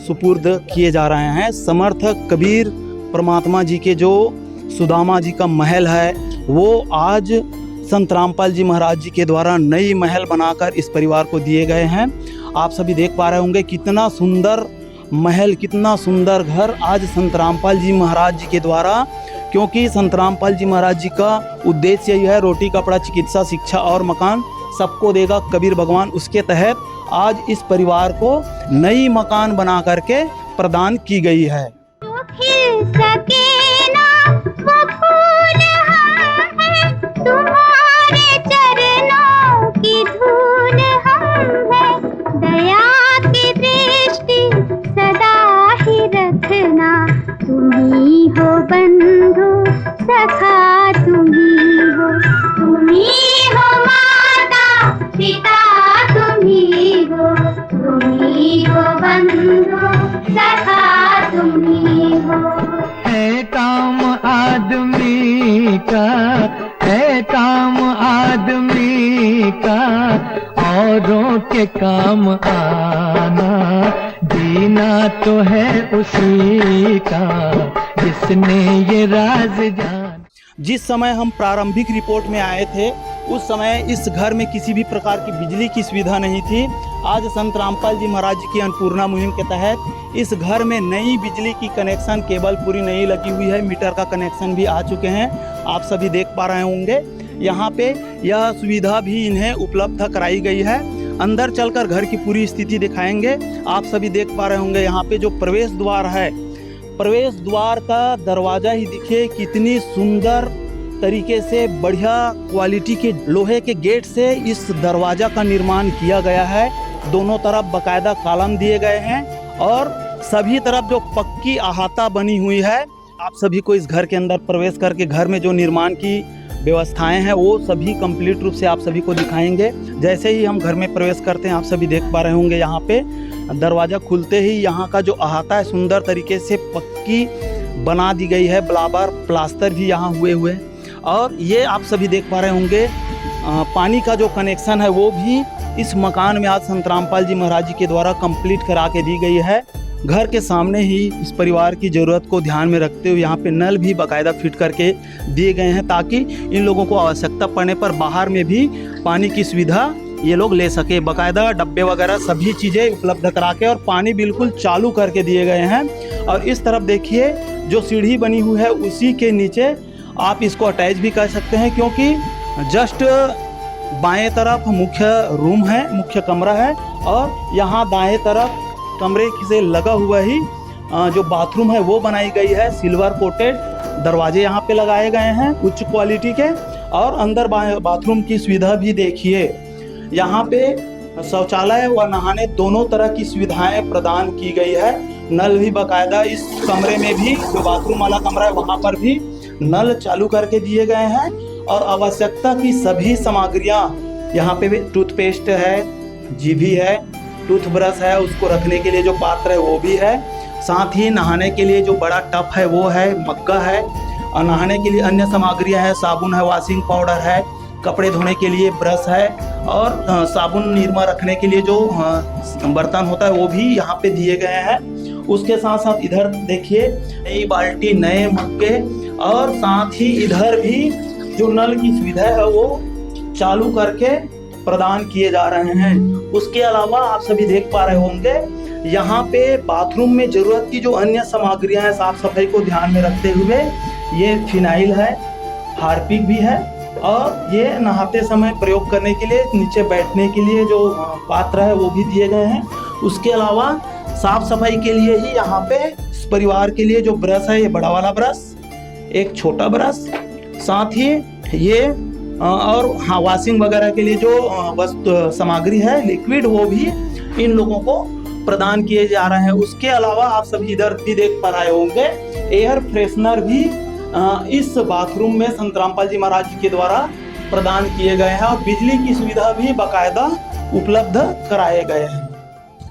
सुपुर्द किए जा रहे हैं। समर्थ कबीर परमात्मा जी के जो सुदामा जी का महल है वो आज संत रामपाल जी महाराज जी के द्वारा नई महल बनाकर इस परिवार को दिए गए हैं। आप सभी देख पा रहे होंगे कितना सुंदर महल, कितना सुंदर घर आज संत रामपाल जी महाराज जी के द्वारा, क्योंकि संत रामपाल जी महाराज जी का उद्देश्य यही है रोटी कपड़ा चिकित्सा शिक्षा और मकान सबको देगा कबीर भगवान। उसके तहत आज इस परिवार को नई मकान बना करके प्रदान की गई है। तुम्हारे चरणों की धूल हम है, दया की दृष्टि सदा ही रखना, तुम्ही हो बंधु सखा तुम्ही हो माता पिता तुम्ही हो बंधु सखा तुम्ही हो। है काम आदमी का, है काम आदमी का, औरों के काम आना, जीना तो है उसी का जिसने ये राज जाना। जिस समय हम प्रारंभिक रिपोर्ट में आए थे उस समय इस घर में किसी भी प्रकार की बिजली की सुविधा नहीं थी। आज संत रामपाल जी महाराज जी की अन्नपूर्णा मुहिम के तहत इस घर में नई बिजली की कनेक्शन, केबल पूरी नई लगी हुई है, मीटर का कनेक्शन भी आ चुके हैं। आप सभी देख पा रहे होंगे यहाँ पे यह सुविधा भी इन्हें उपलब्ध कराई गई है। अंदर चलकर घर की पूरी स्थिति दिखाएंगे। आप सभी देख पा रहे होंगे यहाँ पे जो प्रवेश द्वार है, प्रवेश द्वार का दरवाजा ही देखिए कितनी सुंदर तरीके से बढ़िया क्वालिटी के लोहे के गेट से इस दरवाजा का निर्माण किया गया है। दोनों तरफ बकायदा कॉलम दिए गए हैं और सभी तरफ जो पक्की अहाता बनी हुई है। आप सभी को इस घर के अंदर प्रवेश करके घर में जो निर्माण की व्यवस्थाएं हैं वो सभी कंप्लीट रूप से आप सभी को दिखाएंगे। जैसे ही हम घर में प्रवेश करते हैं आप सभी देख पा रहे होंगे यहाँ पे दरवाज़ा खुलते ही यहाँ का जो अहाता है सुंदर तरीके से पक्की बना दी गई है, बराबर प्लास्टर भी यहाँ हुए हुए। और ये आप सभी देख पा रहे होंगे पानी का जो कनेक्शन है वो भी इस मकान में आज संत रामपाल जी महाराज जी के द्वारा कंप्लीट करा के दी गई है। घर के सामने ही इस परिवार की ज़रूरत को ध्यान में रखते हुए यहाँ पे नल भी बाकायदा फिट करके दिए गए हैं ताकि इन लोगों को आवश्यकता पड़ने पर बाहर में भी पानी की सुविधा ये लोग ले सके। बाकायदा डब्बे वगैरह सभी चीज़ें उपलब्ध करा के और पानी बिल्कुल चालू करके दिए गए हैं। और इस तरफ देखिए जो सीढ़ी बनी हुई है उसी के नीचे आप इसको अटैच भी कर सकते हैं, क्योंकि जस्ट बाएं तरफ मुख्य रूम है, मुख्य कमरा है और यहाँ दाएं तरफ कमरे से लगा हुआ ही जो बाथरूम है वो बनाई गई है, सिल्वर कोटेड दरवाजे यहाँ पे लगाए गए हैं उच्च क्वालिटी के। और अंदर बाथरूम की सुविधा भी देखिए, यहाँ पे शौचालय व नहाने दोनों तरह की सुविधाएं प्रदान की गई है। नल भी बाकायदा इस कमरे में भी, जो बाथरूम वाला कमरा है वहाँ पर भी नल चालू करके दिए गए हैं। और आवश्यकता की सभी सामग्रियाँ यहाँ पे भी, टूथपेस्ट है, जीभी है, टूथब्रश है, उसको रखने के लिए जो पात्र है वो भी है। साथ ही नहाने के लिए जो बड़ा टब है वो है, मग्गा है। और नहाने के लिए अन्य सामग्रियाँ है, साबुन है, वॉशिंग पाउडर है, कपड़े धोने के लिए ब्रश है, और साबुन निरमा रखने के लिए जो बर्तन होता है वो भी यहाँ पे दिए गए हैं। उसके साथ साथ इधर देखिए नई बाल्टी, नए मग्गे, और साथ ही इधर भी जो नल की सुविधा है वो चालू करके प्रदान किए जा रहे हैं। उसके अलावा आप सभी देख पा रहे होंगे यहाँ पे बाथरूम में जरूरत की जो अन्य सामग्रियां हैं साफ सफाई को ध्यान में रखते हुए, ये फिनाइल है, हार्पिक भी है, और ये नहाते समय प्रयोग करने के लिए नीचे बैठने के लिए जो पात्र है वो भी दिए गए हैं। उसके अलावा साफ सफाई के लिए ही यहाँ पे इस परिवार के लिए जो ब्रश है, ये बड़ा वाला ब्रश, एक छोटा ब्रश, साथ ही ये और हाँ वॉशिंग वगैरह के लिए जो वस्तु सामग्री है लिक्विड, वो भी इन लोगों को प्रदान किए जा रहे हैं। उसके अलावा आप सभी इधर भी देख पा रहे होंगे एयर फ्रेशनर भी इस बाथरूम में संत रामपाल जी महाराज जी के द्वारा प्रदान किए गए हैं, और बिजली की सुविधा भी बाकायदा उपलब्ध कराए गए हैं।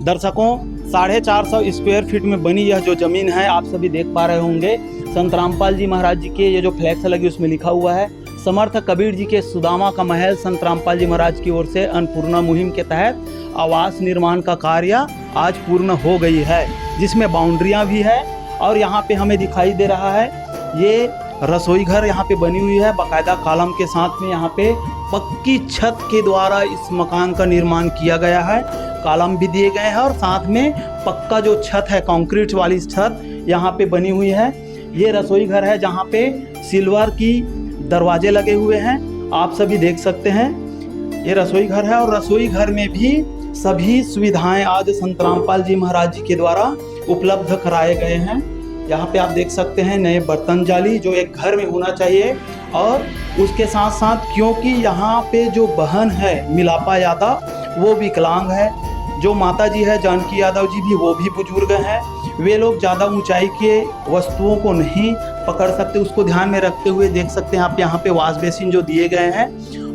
दर्शकों, 450 स्क्वायर फीट में बनी यह जो जमीन है आप सभी देख पा रहे होंगे, संत रामपाल जी महाराज जी के ये जो फ्लैक्स लगी उसमें लिखा हुआ है समर्थ कबीर जी के सुदामा का महल संत रामपाल जी महाराज की ओर से अन्नपूर्णा मुहिम के तहत आवास निर्माण का कार्य आज पूर्ण हो गई है, जिसमें बाउंड्रियां भी है। और यहाँ पे हमें दिखाई दे रहा है ये रसोई घर यहाँ पे बनी हुई है, बाकायदा कॉलम के साथ में यहाँ पे पक्की छत के द्वारा इस मकान का निर्माण किया गया है। कॉलम भी दिए गए हैं और साथ में पक्का जो छत है, कंक्रीट वाली छत यहाँ पे बनी हुई है। ये रसोई घर है जहाँ पे सिल्वर की दरवाजे लगे हुए हैं, आप सभी देख सकते हैं। ये रसोई घर है और रसोई घर में भी सभी सुविधाएं आज संत रामपाल जी महाराज जी के द्वारा उपलब्ध कराए गए हैं। यहाँ पे आप देख सकते हैं नए बर्तन जाली जो एक घर में होना चाहिए, और उसके साथ साथ क्योंकि यहाँ पे जो बहन है मिलापा यादव वो विकलांग है, जो माता जी है जानकी यादव जी भी वो भी बुजुर्ग हैं, वे लोग ज़्यादा ऊंचाई के वस्तुओं को नहीं पकड़ सकते, उसको ध्यान में रखते हुए देख सकते हैं आप यहाँ पे वॉश बेसिन जो दिए गए हैं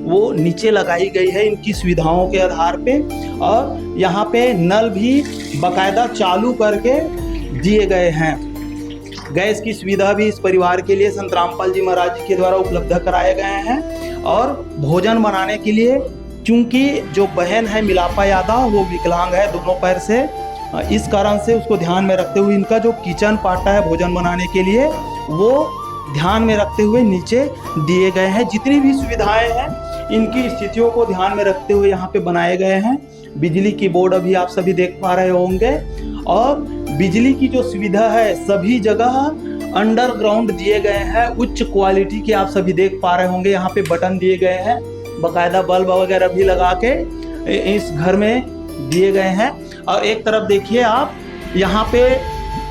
वो नीचे लगाई गई है इनकी सुविधाओं के आधार पे। और यहाँ पे नल भी बाकायदा चालू करके दिए गए हैं। गैस की सुविधा भी इस परिवार के लिए संत रामपाल जी महाराज जी के द्वारा उपलब्ध कराए गए हैं। और भोजन बनाने के लिए, क्योंकि जो बहन है मिलापा यादव वो विकलांग है दोनों पैर से, इस कारण से उसको ध्यान में रखते हुए इनका जो किचन पाटा है भोजन बनाने के लिए वो ध्यान में रखते हुए नीचे दिए गए हैं। जितनी भी सुविधाएं हैं इनकी स्थितियों को ध्यान में रखते हुए यहाँ पे बनाए गए हैं। बिजली की बोर्ड अभी आप सभी देख पा रहे होंगे, और बिजली की जो सुविधा है सभी जगह अंडरग्राउंड दिए गए हैं, उच्च क्वालिटी के आप सभी देख पा रहे होंगे। यहाँ पे बटन दिए गए हैं, बाकायदा बल्ब वगैरह भी लगा के इस घर में दिए गए हैं। और एक तरफ देखिए आप, यहाँ पे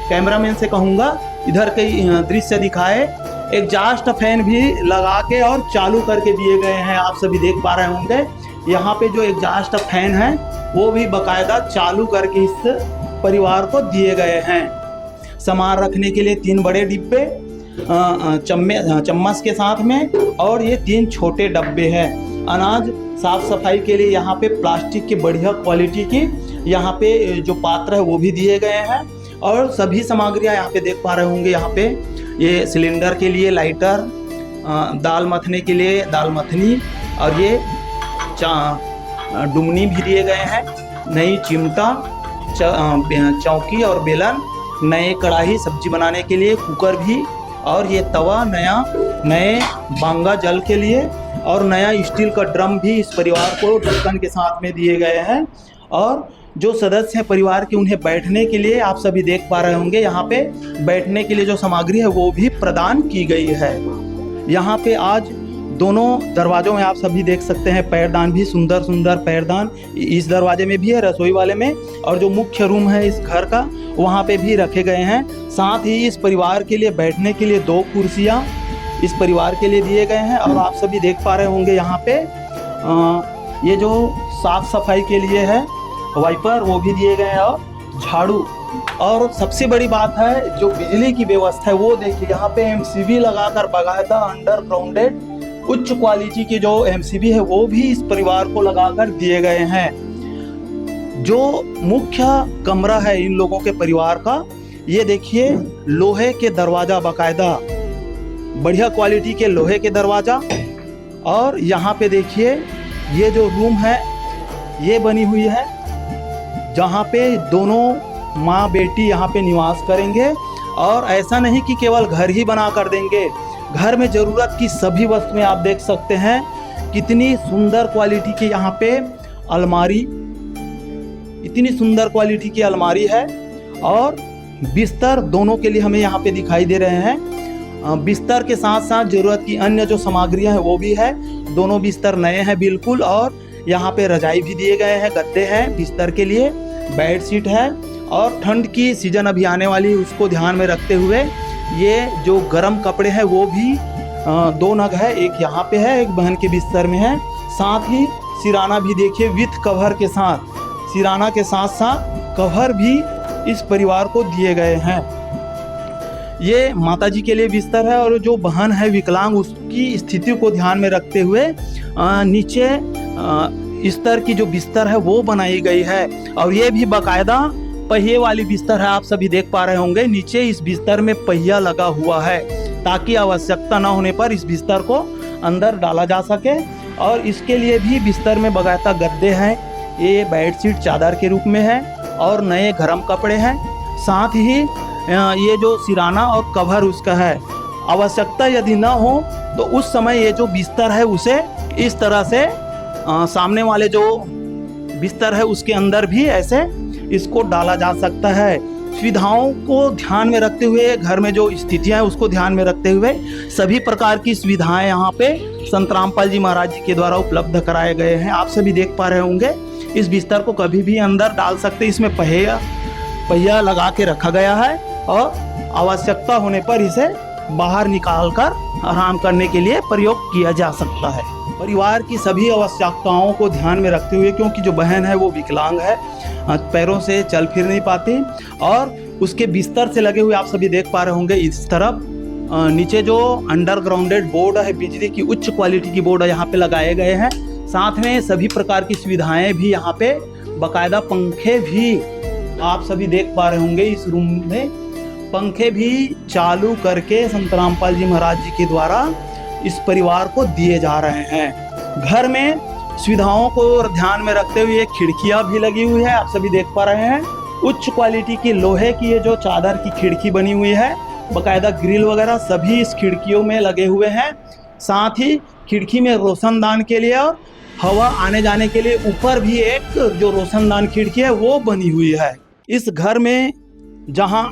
कैमरामैन से कहूँगा इधर कई दृश्य दिखाए, एग्जॉस्ट फैन भी लगा के और चालू करके दिए गए हैं, आप सभी देख पा रहे होंगे। यहाँ पे जो एग्जॉस्ट फैन है वो भी बाकायदा चालू करके इस परिवार को दिए गए हैं। सामान रखने के लिए 3 बड़े डिब्बे चम्मच के साथ में, और ये 3 छोटे डब्बे हैं। अनाज साफ सफाई के लिए यहाँ पे प्लास्टिक की बढ़िया क्वालिटी की यहाँ पे जो पात्र है वो भी दिए गए हैं। और सभी सामग्रियाँ यहाँ पे देख पा रहे होंगे, यहाँ पे ये सिलेंडर के लिए लाइटर, दाल मथने के लिए दाल मथनी, और ये डुमनी भी दिए गए हैं, नई चिमटा, चौकी और बेलन, नए कढ़ाई सब्जी बनाने के लिए, कुकर भी, और ये तवा नया, नए बांगा जल के लिए, और नया स्टील का ड्रम भी इस परिवार को ढक्कन के साथ में दिए गए हैं। और जो सदस्य हैं परिवार के उन्हें बैठने के लिए आप सभी देख पा रहे होंगे, यहाँ पे बैठने के लिए जो सामग्री है वो भी प्रदान की गई है। यहाँ पे आज दोनों दरवाजों में आप सभी देख सकते हैं पैरदान भी, सुंदर सुंदर पैरदान इस दरवाजे में भी है, रसोई वाले में, और जो मुख्य रूम है इस घर का वहाँ पे भी रखे गए हैं। साथ ही इस परिवार के लिए बैठने के लिए 2 कुर्सियाँ इस परिवार के लिए दिए गए हैं। और आप सभी देख पा रहे होंगे यहाँ पे ये जो साफ सफाई के लिए है वाइपर वो भी दिए गए हैं, और झाड़ू। और सबसे बड़ी बात है जो बिजली की व्यवस्था है वो देखिए, यहाँ पे एमसीबी लगाकर बाकायदा अंडरग्राउंडेड उच्च क्वालिटी के जो एमसीबी है वो भी इस परिवार को लगाकर दिए गए हैं। जो मुख्य कमरा है इन लोगों के परिवार का, ये देखिए लोहे के दरवाजा, बाकायदा बढ़िया क्वालिटी के लोहे के दरवाजा। और यहाँ पे देखिए ये जो रूम है ये बनी हुई है, जहाँ पे दोनों माँ बेटी यहाँ पे निवास करेंगे। और ऐसा नहीं कि केवल घर ही बना कर देंगे, घर में ज़रूरत की सभी वस्तुएं आप देख सकते हैं। कितनी सुंदर क्वालिटी की यहाँ पे अलमारी, इतनी सुंदर क्वालिटी की अलमारी है। और बिस्तर दोनों के लिए हमें यहाँ पे दिखाई दे रहे हैं। बिस्तर के साथ साथ ज़रूरत की अन्य जो सामग्रियाँ हैं वो भी है। दोनों बिस्तर नए हैं बिल्कुल। और यहाँ पे रजाई भी दिए गए हैं, गद्दे हैं बिस्तर के लिए, बेड शीट है। और ठंड की सीजन अभी आने वाली है उसको ध्यान में रखते हुए ये जो गर्म कपड़े हैं वो भी 2 नग है, एक यहाँ पे है, एक बहन के बिस्तर में है। साथ ही सिराना भी देखिए विथ कवर के साथ, सिराना के साथ साथ कवर भी इस परिवार को दिए गए हैं। ये माताजी के लिए बिस्तर है। और जो बहन है विकलांग उसकी स्थिति को ध्यान में रखते हुए नीचे स्तर की जो बिस्तर है वो बनाई गई है। और ये भी बाकायदा पहिए वाली बिस्तर है, आप सभी देख पा रहे होंगे। नीचे इस बिस्तर में पहिया लगा हुआ है ताकि आवश्यकता न होने पर इस बिस्तर को अंदर डाला जा सके। और इसके लिए भी बिस्तर में बाकायदा गद्दे हैं, ये बेडशीट चादर के रूप में है और नए गर्म कपड़े हैं। साथ ही ये जो सिराना और कवर उसका है, आवश्यकता यदि न हो तो उस समय ये जो बिस्तर है उसे इस तरह से सामने वाले जो बिस्तर है उसके अंदर भी ऐसे इसको डाला जा सकता है। सुविधाओं को ध्यान में रखते हुए, घर में जो स्थितियां हैं उसको ध्यान में रखते हुए सभी प्रकार की सुविधाएं यहाँ पे संत रामपाल जी महाराज जी के द्वारा उपलब्ध कराए गए हैं। आप सभी देख पा रहे होंगे इस बिस्तर को कभी भी अंदर डाल सकते, इसमें पहिया लगा के रखा गया है और आवश्यकता होने पर इसे बाहर निकाल कर आराम करने के लिए प्रयोग किया जा सकता है। परिवार की सभी आवश्यकताओं को ध्यान में रखते हुए, क्योंकि जो बहन है वो विकलांग है, पैरों से चल फिर नहीं पाती, और उसके बिस्तर से लगे हुए आप सभी देख पा रहे होंगे इस तरफ नीचे जो अंडरग्राउंडेड बोर्ड है, बिजली की उच्च क्वालिटी की बोर्ड यहाँ पे लगाए गए हैं। साथ में सभी प्रकार की सुविधाएं भी यहाँ पे, बाकायदा पंखे भी आप सभी देख पा रहे होंगे। इस रूम में पंखे भी चालू करके संत रामपाल जी महाराज जी के द्वारा इस परिवार को दिए जा रहे हैं। घर में सुविधाओं को ध्यान में रखते हुए खिड़कियां भी लगी हुई है, आप सभी देख पा रहे हैं। उच्च क्वालिटी की लोहे की ये जो चादर की खिड़की बनी हुई है, बाकायदा ग्रिल वगैरह सभी इस खिड़कियों में लगे हुए हैं। साथ ही खिड़की में रोशनदान के लिए और हवा आने जाने के लिए ऊपर भी एक जो रोशनदान खिड़की है वो बनी हुई है। इस घर में जहां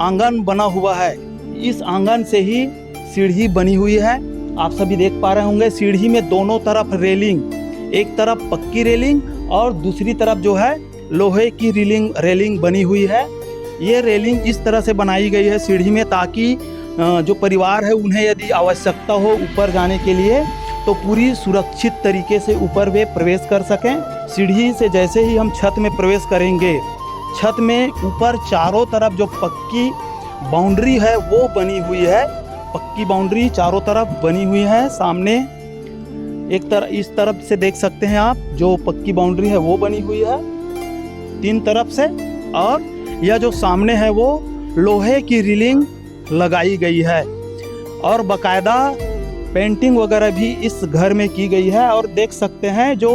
आंगन बना हुआ है, इस आंगन से ही सीढ़ी बनी हुई है, आप सभी देख पा रहे होंगे। सीढ़ी में दोनों तरफ रेलिंग, एक तरफ पक्की रेलिंग और दूसरी तरफ जो है लोहे की रेलिंग बनी हुई है। ये रेलिंग इस तरह से बनाई गई है सीढ़ी में ताकि जो परिवार है उन्हें यदि आवश्यकता हो ऊपर जाने के लिए तो पूरी सुरक्षित तरीके से ऊपर वे प्रवेश कर सकें। सीढ़ी से जैसे ही हम छत में प्रवेश करेंगे, छत में ऊपर चारों तरफ जो पक्की बाउंड्री है वो बनी हुई है, पक्की बाउंड्री चारों तरफ बनी हुई है। सामने एक तरफ इस तरफ से देख सकते हैं आप, जो पक्की बाउंड्री है वो बनी हुई है 3 तरफ से, और यह जो सामने है वो लोहे की रेलिंग लगाई गई है और बाकायदा पेंटिंग वगैरह भी इस घर में की गई है। और देख सकते हैं जो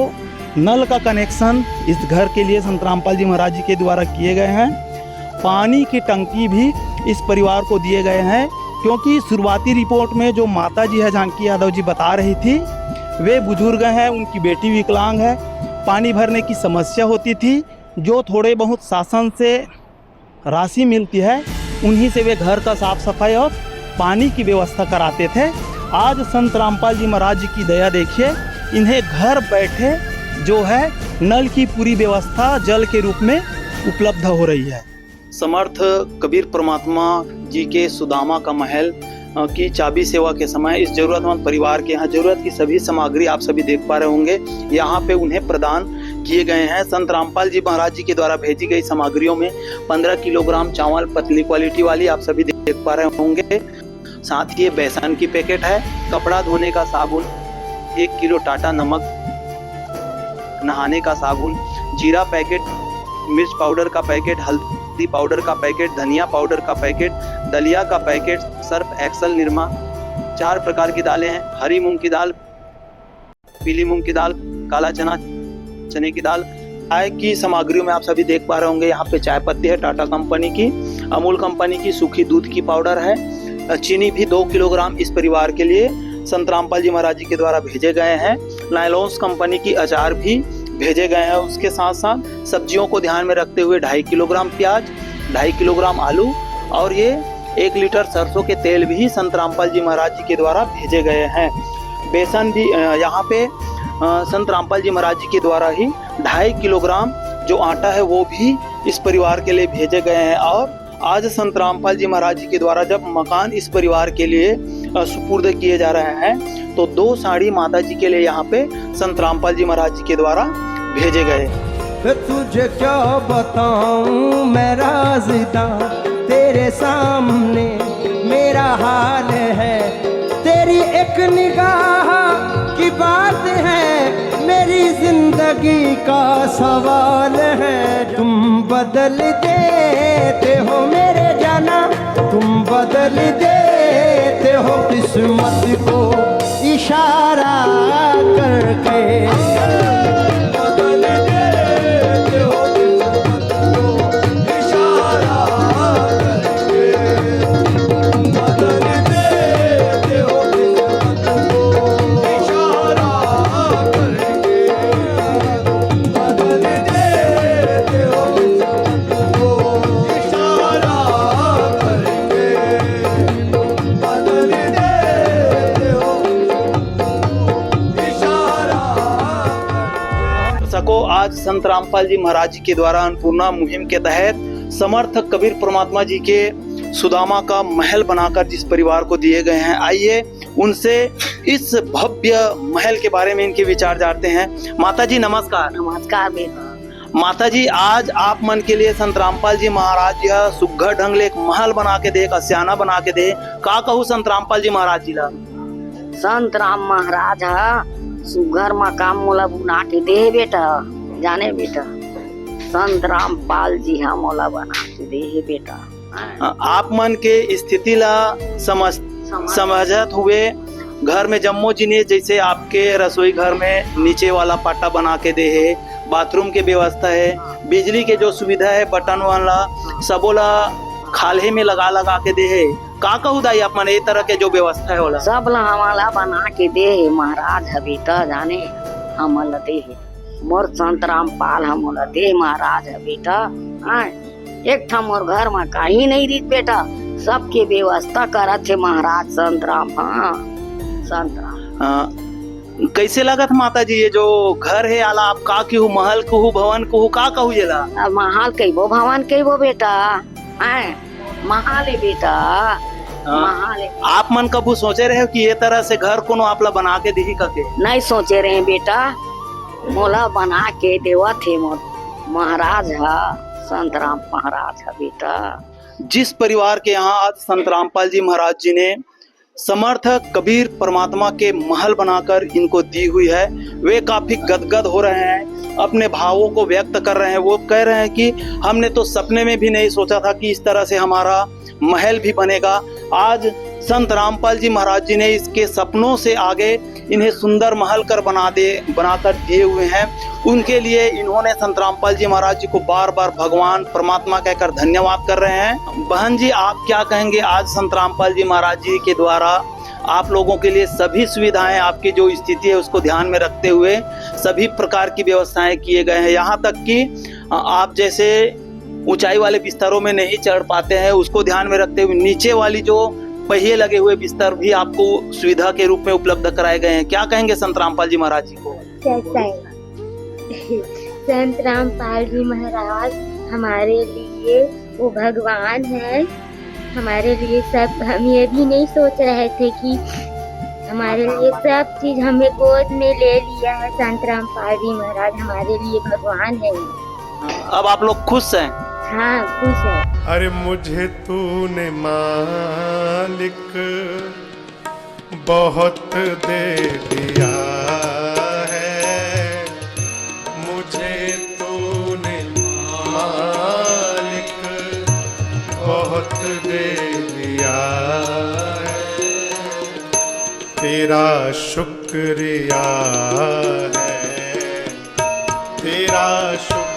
नल का कनेक्शन इस घर के लिए संत रामपाल जी महाराज जी के द्वारा किए गए हैं। पानी की टंकी भी इस परिवार को दिए गए हैं, क्योंकि शुरुआती रिपोर्ट में जो माता जी है जानकी यादव जी बता रही थी, वे बुजुर्ग हैं, उनकी बेटी विकलांग है, पानी भरने की समस्या होती थी। जो थोड़े बहुत शासन से राशि मिलती है उन्हीं से वे घर का साफ सफाई और पानी की व्यवस्था कराते थे। आज संत रामपाल जी महाराज जी की दया देखिए, इन्हें घर बैठे जो है नल की पूरी व्यवस्था जल के रूप में उपलब्ध हो रही है। समर्थ कबीर परमात्मा जी के सुदामा का महल की चाबी सेवा के समय इस जरूरतमंद परिवार के यहाँ जरूरत की सभी सामग्री आप सभी देख पा रहे होंगे यहाँ पे उन्हें प्रदान किए गए हैं। संत रामपाल जी महाराज जी के द्वारा भेजी गई सामग्रियों में 15 किलोग्राम चावल पतली क्वालिटी वाली आप सभी देख पा रहे होंगे। साथ ही ये बेसन की पैकेट है, कपड़ा धोने का साबुन, 1 किलो टाटा नमक, नहाने का साबुन, जीरा पैकेट, मिर्च पाउडर का पैकेट, हल्दी पाउडर का पैकेट, धनिया पाउडर का पैकेट, दलिया का पैकेट, सर्फ एक्सल निरमा, 4 प्रकार की दालें हैं, हरी मूंग की दाल, पीली मूंग की दाल, काला चना, चने की दाल। चाय की सामग्रियों में आप सभी देख पा रहे होंगे यहाँ पे चाय पत्ती है टाटा कंपनी की, अमूल कंपनी की सूखी दूध की पाउडर है, चीनी भी 2 किलोग्राम इस परिवार के लिए संत रामपाल जी महाराज जी के द्वारा भेजे गए हैं। नायलॉन्स कंपनी की अचार भी भेजे गए हैं। उसके साथ साथ सब्जियों को ध्यान में रखते हुए 2.5 किलोग्राम प्याज, 2.5 किलोग्राम आलू और ये 1 लीटर सरसों के तेल भी संत रामपाल जी महाराज जी के द्वारा भेजे गए हैं। बेसन भी यहाँ पे संत रामपाल जी महाराज जी के द्वारा ही 2.5 किलोग्राम जो आटा है वो भी इस परिवार के लिए भेजे गए हैं। और आज संत रामपाल जी महाराज जी के द्वारा जब मकान इस परिवार के लिए सुपुर्द किए जा रहे हैं तो 2 साड़ी माता जी के लिए यहाँ पे संत रामपाल जी महाराज जी के द्वारा भेजे गए। तुझे क्या बताऊं मैं राज़दा, तेरे सामने मेरा हाल है, तेरी एक निगाह की बात है, मेरी जिंदगी का सवाल है। तुम बदल देते हो मेरे जाना, तुम बदल देते हो किस्मत को इशारा करके। आज संत रामपाल जी महाराज जी के द्वारा अन्नपूर्णा मुहिम के तहत समर्थ कबीर परमात्मा जी के सुदामा का महल बनाकर जिस परिवार को दिए गए हैं, आइए उनसे इस भव्य महल के बारे में इनके विचार जानते हैं। माता जी नमस्कार। नमस्कार बेटा। माता जी आज आप मन के लिए संत रामपाल जी महाराज जी सुघ्घर ढंग ले एक महल बना के दे, एक आसियाना बना के दे, का कहूँ संत रामपाल जी महाराज जी ला। संत राम महाराज सुघ्घर मकाम मोला बना के दे बेटा, जाने बेटा संत रामपाल जी मोला बना के दे बेटा। आप मन के स्थिति ला समझत हुए घर में जम्मो जिनिस जैसे आपके रसोई घर में नीचे वाला पाटा बना के दे है, बाथरूम के व्यवस्था है, बिजली के जो सुविधा है बटन वाला सबो ला खाले में लगा लगा के दे है, का कहू दाई आप मन ये तरह के जो व्यवस्था है वाला सब ला हमारा बना के दे है महाराज है बेटा, जाने हमला दे है मोर संत रामपाल हमला दे महाराज है बेटा। एक था मोर घर में कहीं नहीं रही बेटा, सबके व्यवस्था करत थे महाराज संत राम। संत राम कैसे लगत माता जी ये जो घर है आला आप का कहू, महल कहू, भवन कहू, का कहू ये ला? महल कहबो भवन कहबो बेटा, महल है बेटा महल है। आप मन कबू सोचे रहे हो कि ये तरह से घर कोनो आपला बना के दी के? नहीं सोचे रहे बेटा, मोला बना के देवा थे मोर महाराज है संत राम महाराज है बेटा। जिस परिवार के यहाँ आज संत रामपाल जी महाराज जी ने समर्थ कबीर परमात्मा के महल बनाकर इनको दी हुई है, वे काफी गदगद हो रहे हैं, अपने भावों को व्यक्त कर रहे हैं। वो कह रहे हैं कि हमने तो सपने में भी नहीं सोचा था कि इस तरह से हमारा महल भी बनेगा। आज संत रामपाल जी महाराज जी ने इसके सपनों से आगे इन्हें सुंदर महल कर बनाकर दिए हुए हैं। उनके लिए इन्होंने संत रामपाल जी महाराज जी को बार बार भगवान परमात्मा कहकर धन्यवाद कर रहे हैं। बहन जी आप क्या कहेंगे, आज संत रामपाल जी महाराज जी के द्वारा आप लोगों के लिए सभी सुविधाएं, आपकी जो स्थिति है उसको ध्यान में रखते हुए सभी प्रकार की व्यवस्थाएं किए गए हैं। यहाँ तक कि आप जैसे ऊंचाई वाले बिस्तरों में नहीं चढ़ पाते हैं, उसको ध्यान में रखते हुए नीचे वाली जो पहिए लगे हुए बिस्तर भी आपको सुविधा के रूप में उपलब्ध कराए गए हैं। क्या कहेंगे संत रामपाल जी महाराज जी को? संत रामपाल जी महाराज हमारे लिए वो भगवान है। हमारे लिए सब, हम ये भी नहीं सोच रहे थे कि हमारे लिए सब चीज हमें गोद में ले लिया है। संत रामपाल जी महाराज हमारे लिए भगवान है। अब आप लोग खुश हैं? हाँ, खुश है। अरे मुझे तूने मालिक बहुत दे दिया है, मुझे तूने मालिक बहुत दे दिया है, तेरा शुक्रिया है, तेरा शुक्रिया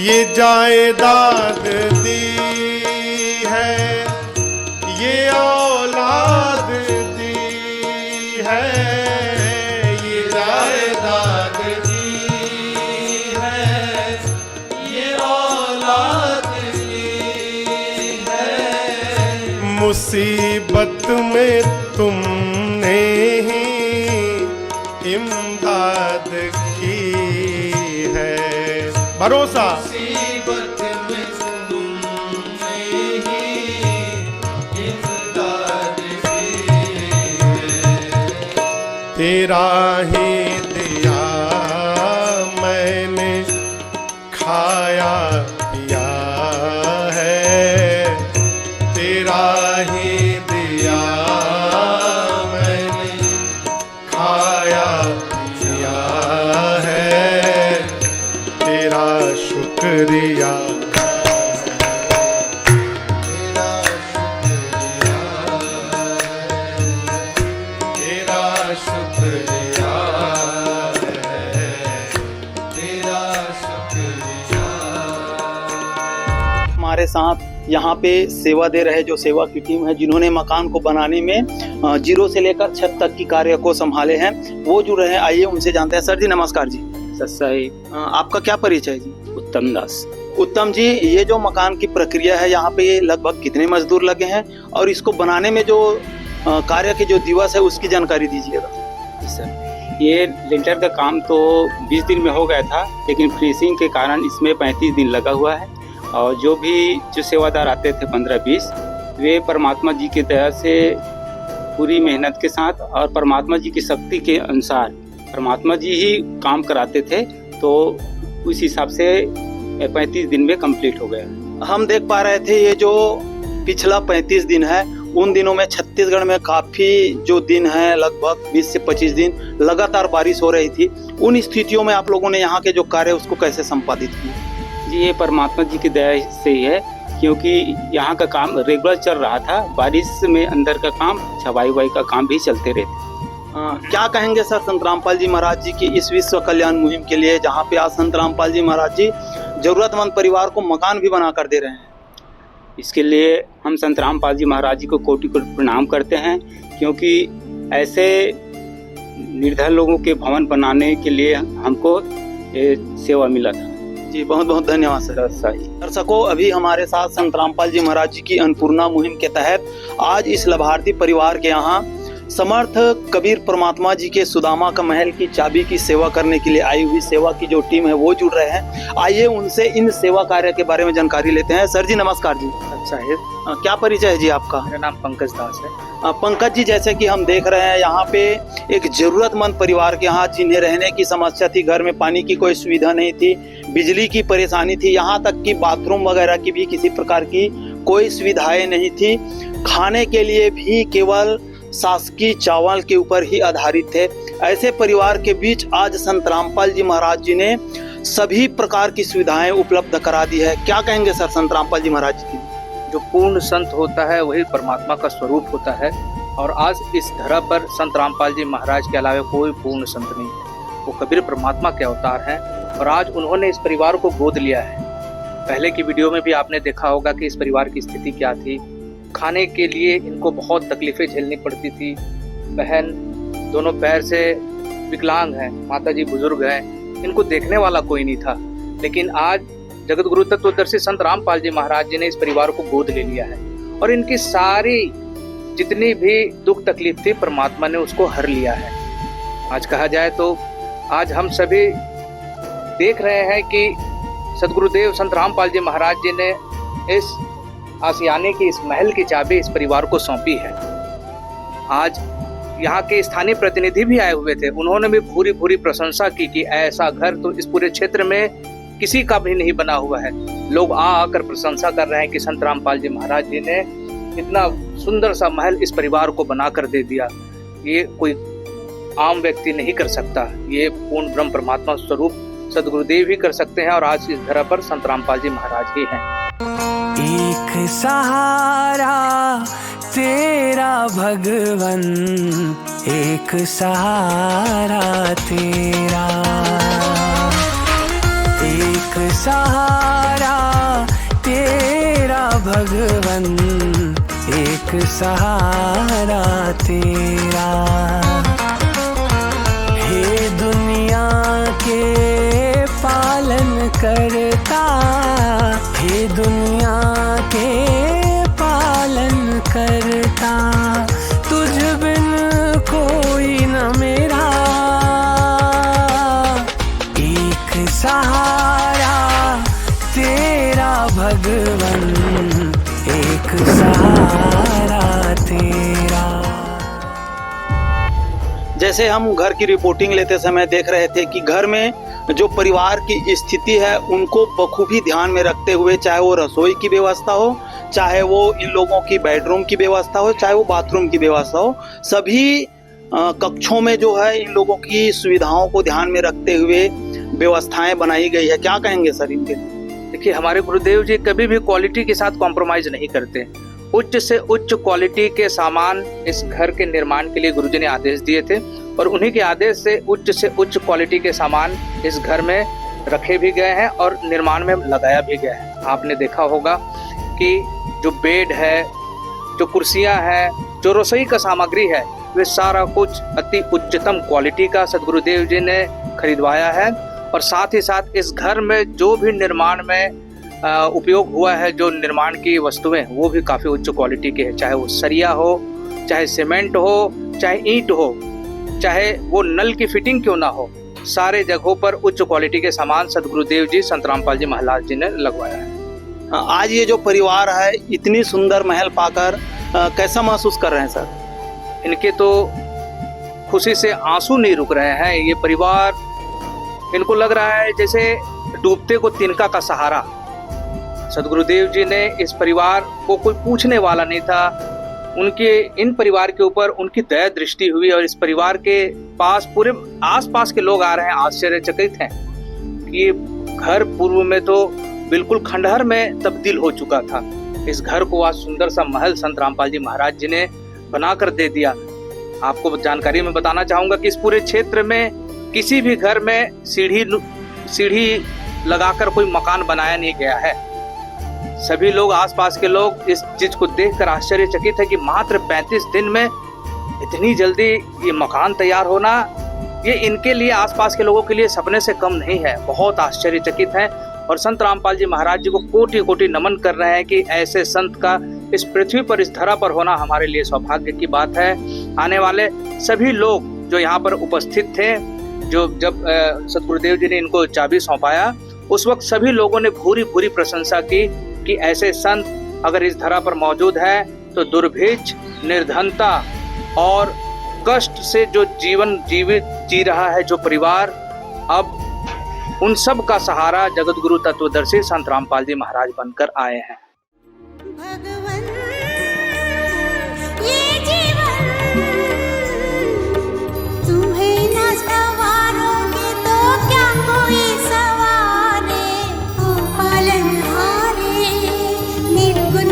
ये जायदाद दी है, ये औलाद दी है, ये जायदाद दी है, ये औलाद दी है, मुसीबत में तुमने ही इमदाद की है, भरोसा मुसीबत में तुमने ही इमदाद की है, तेरा ही दिया मैंने खाया पिया है, तेरा ही दिया मैंने खाया पिया है, तेरा शुक्रिया, तेरा शुक्रिया, तेरा शुक्रिया है, तेरा शुक्रिया। हमारे साथ यहाँ पे सेवा दे रहे जो सेवा की टीम है, जिन्होंने मकान को बनाने में 0 से लेकर छत तक की कार्य को संभाले हैं, वो जुड़ रहे हैं। आइए उनसे जानते हैं। सर जी नमस्कार जी। सत्साई। आपका क्या परिचय जी? उत्तम दास। उत्तम जी, ये जो मकान की प्रक्रिया है यहाँ पे लगभग कितने मजदूर लगे हैं और इसको बनाने में जो कार्य के जो दिवस है उसकी जानकारी दीजिएगा। सर, ये लिंटर का काम तो 20 दिन में हो गया था, लेकिन फिनिशिंग के कारण इसमें 35 दिन लगा हुआ है। और जो सेवादार आते थे 15-20, वे परमात्मा जी की दया से पूरी मेहनत के साथ और परमात्मा जी की शक्ति के अनुसार परमात्मा जी ही काम कराते थे, तो उस हिसाब से 35 दिन में कंप्लीट हो गया। हम देख पा रहे थे ये जो पिछला 35 दिन है, उन दिनों में छत्तीसगढ़ में काफी जो दिन है लगभग 20 से 25 दिन लगातार बारिश हो रही थी। उन स्थितियों में आप लोगों ने यहाँ के जो कार्य उसको कैसे संपादित किया? जी, ये परमात्मा जी की दया से ही है, क्योंकि यहाँ का काम रेगुलर चल रहा था। बारिश में अंदर का काम, छवाई वाई का काम भी चलते रहते। क्या कहेंगे सर संत रामपाल जी महाराज जी की इस विश्व कल्याण मुहिम के लिए, जहाँ पे आज संत रामपाल जी महाराज जी जरूरतमंद परिवार को मकान भी बना कर दे रहे हैं? इसके लिए हम संत रामपाल जी महाराज जी को कोटि-कोटि प्रणाम करते हैं, क्योंकि ऐसे निर्धन लोगों के भवन बनाने के लिए हमको ये सेवा मिला था। जी, बहुत बहुत धन्यवाद सर। दर्शकों, अभी हमारे साथ संत रामपाल जी महाराज जी की अन्नपूर्णा मुहिम के तहत आज इस लाभार्थी परिवार के यहाँ समर्थ कबीर परमात्मा जी के सुदामा का महल की चाबी की सेवा करने के लिए आई हुई सेवा की जो टीम है वो जुड़ रहे हैं। आइए उनसे इन सेवा कार्य के बारे में जानकारी लेते हैं। सर जी नमस्कार जी। अच्छा है। क्या परिचय है जी आपका? मेरा नाम पंकज दास है। पंकज जी, जैसे कि हम देख रहे हैं यहाँ पे एक जरूरतमंद परिवार के यहाँ जिन्हें रहने की समस्या थी, घर में पानी की कोई सुविधा नहीं थी, बिजली की परेशानी थी, यहाँ तक कि बाथरूम वगैरह की भी किसी प्रकार की कोई सुविधाएं नहीं थी, खाने के लिए भी केवल शासकीय चावल के ऊपर ही आधारित थे। ऐसे परिवार के बीच आज संत रामपाल जी महाराज जी ने सभी प्रकार की सुविधाएं उपलब्ध करा दी है। क्या कहेंगे सर संत रामपाल जी महाराज जी की? जो पूर्ण संत होता है वही परमात्मा का स्वरूप होता है, और आज इस धरा पर संत रामपाल जी महाराज के अलावा कोई पूर्ण संत नहीं है। वो कबीर परमात्मा के अवतार हैं, और आज उन्होंने इस परिवार को गोद लिया है। पहले की वीडियो में भी आपने देखा होगा कि इस परिवार की स्थिति क्या थी। खाने के लिए इनको बहुत तकलीफें झेलनी पड़ती थी, बहन दोनों पैर से विकलांग हैं, माता जी बुजुर्ग हैं, इनको देखने वाला कोई नहीं था। लेकिन आज जगत गुरु तत्वदर्शी संत रामपाल जी महाराज जी ने इस परिवार को गोद ले लिया है और इनकी सारी जितनी भी दुख तकलीफ थी परमात्मा ने उसको हर लिया है। आज कहा जाए तो आज हम सभी देख रहे हैं कि सदगुरुदेव संत रामपाल जी महाराज जी ने इस आशियाने की, इस महल की चाबी इस परिवार को सौंपी है। आज यहाँ के स्थानीय प्रतिनिधि भी आए हुए थे, उन्होंने भी भूरी भूरी प्रशंसा की कि ऐसा घर तो इस पूरे क्षेत्र में किसी का भी नहीं बना हुआ है। लोग आकर प्रशंसा कर रहे हैं कि संत रामपाल जी महाराज जी ने इतना सुंदर सा महल इस परिवार को बना कर दे दिया। ये कोई आम व्यक्ति नहीं कर सकता, ये पूर्ण ब्रह्म परमात्मा स्वरूप सदगुरुदेव ही कर सकते हैं और आज इस धरा पर संत रामपाल जी महाराज ही हैं। एक सहारा तेरा भगवन, एक सहारा तेरा, एक सहारा तेरा भगवन, एक सहारा तेरा। हे दुनिया के पालन करता, हे दुनिया के पालन करता, तुझ बिन कोई न मेरा। एक सहारा तेरा भगवन, एक सहारा तेरा। जैसे हम घर की रिपोर्टिंग लेते समय देख रहे थे कि घर में जो परिवार की स्थिति है उनको बखूबी ध्यान में रखते हुए, चाहे वो रसोई की व्यवस्था हो, चाहे वो इन लोगों की बेडरूम की व्यवस्था हो, चाहे वो बाथरूम की व्यवस्था हो, सभी कक्षों में जो है इन लोगों की सुविधाओं को ध्यान में रखते हुए व्यवस्थाएं बनाई गई है। क्या कहेंगे सर इनके? देखिए, हमारे गुरुदेव जी कभी भी क्वालिटी के साथ कॉम्प्रोमाइज नहीं करते। उच्च से उच्च क्वालिटी के सामान इस घर के निर्माण के लिए गुरुजी ने आदेश दिए थे और उन्हीं के आदेश से उच्च क्वालिटी के सामान इस घर में रखे भी गए हैं और निर्माण में लगाया भी गया है। आपने देखा होगा कि जो बेड है, जो कुर्सियां हैं, जो रसोई का सामग्री है, वे सारा कुछ अति उच्चतम क्वालिटी का सदगुरुदेव जी ने खरीदवाया है। और साथ ही साथ इस घर में जो भी निर्माण में उपयोग हुआ है, जो निर्माण की वस्तुएं, वो भी काफ़ी उच्च क्वालिटी के हैं। चाहे वो सरिया हो, चाहे सीमेंट हो, चाहे ईंट हो, चाहे वो नल की फिटिंग क्यों ना हो, सारे जगहों पर उच्च क्वालिटी के सामान सदगुरुदेव जी संत रामपाल जी महाराज जी ने लगवाया है। आज ये जो परिवार है इतनी सुंदर महल पाकर कैसा महसूस कर रहे हैं सर? इनके तो खुशी से आंसू नहीं रुक रहे हैं। ये परिवार, इनको लग रहा है जैसे डूबते को तिनका का सहारा। सदगुरुदेव जी ने इस परिवार को कोई पूछने वाला नहीं था, उनके इन परिवार के ऊपर उनकी दया दृष्टि हुई और इस परिवार के पास पूरे आसपास के लोग आ रहे हैं, आश्चर्यचकित हैं कि ये घर पूर्व में तो बिल्कुल खंडहर में तब्दील हो चुका था। इस घर को आज सुंदर सा महल संत रामपाल जी महाराज जी ने बनाकर दे दिया। आपको जानकारी में बताना चाहूंगा कि इस पूरे क्षेत्र में किसी भी घर में सीढ़ी लगाकर कोई मकान बनाया नहीं गया है। सभी लोग, आसपास के लोग इस चीज को देखकर आश्चर्यचकित है कि मात्र 35 दिन में इतनी जल्दी ये मकान तैयार होना, ये इनके लिए, आसपास के लोगों के लिए सपने से कम नहीं है। बहुत आश्चर्यचकित हैं और संत रामपाल जी महाराज जी को कोटि कोटि नमन कर रहे हैं कि ऐसे संत का इस पृथ्वी पर, इस धरा पर होना हमारे लिए सौभाग्य की बात है। आने वाले सभी लोग जो यहाँ पर उपस्थित थे, जो जब सदगुरुदेव जी ने इनको चाबी सौंपाया, उस वक्त सभी लोगों ने भूरी भूरी प्रशंसा की कि ऐसे संत अगर इस धरा पर मौजूद है तो दुर्भिक्ष, निर्धनता और कष्ट से जो जीवन जी रहा है जो परिवार, अब उन सब का सहारा जगत गुरु तत्वदर्शी संत रामपाल जी महाराज बनकर आए हैं। ये जीवन तुम्हें न सवारोगे तो क्या कोई सवारे, ओ पालनहारे निर्गुण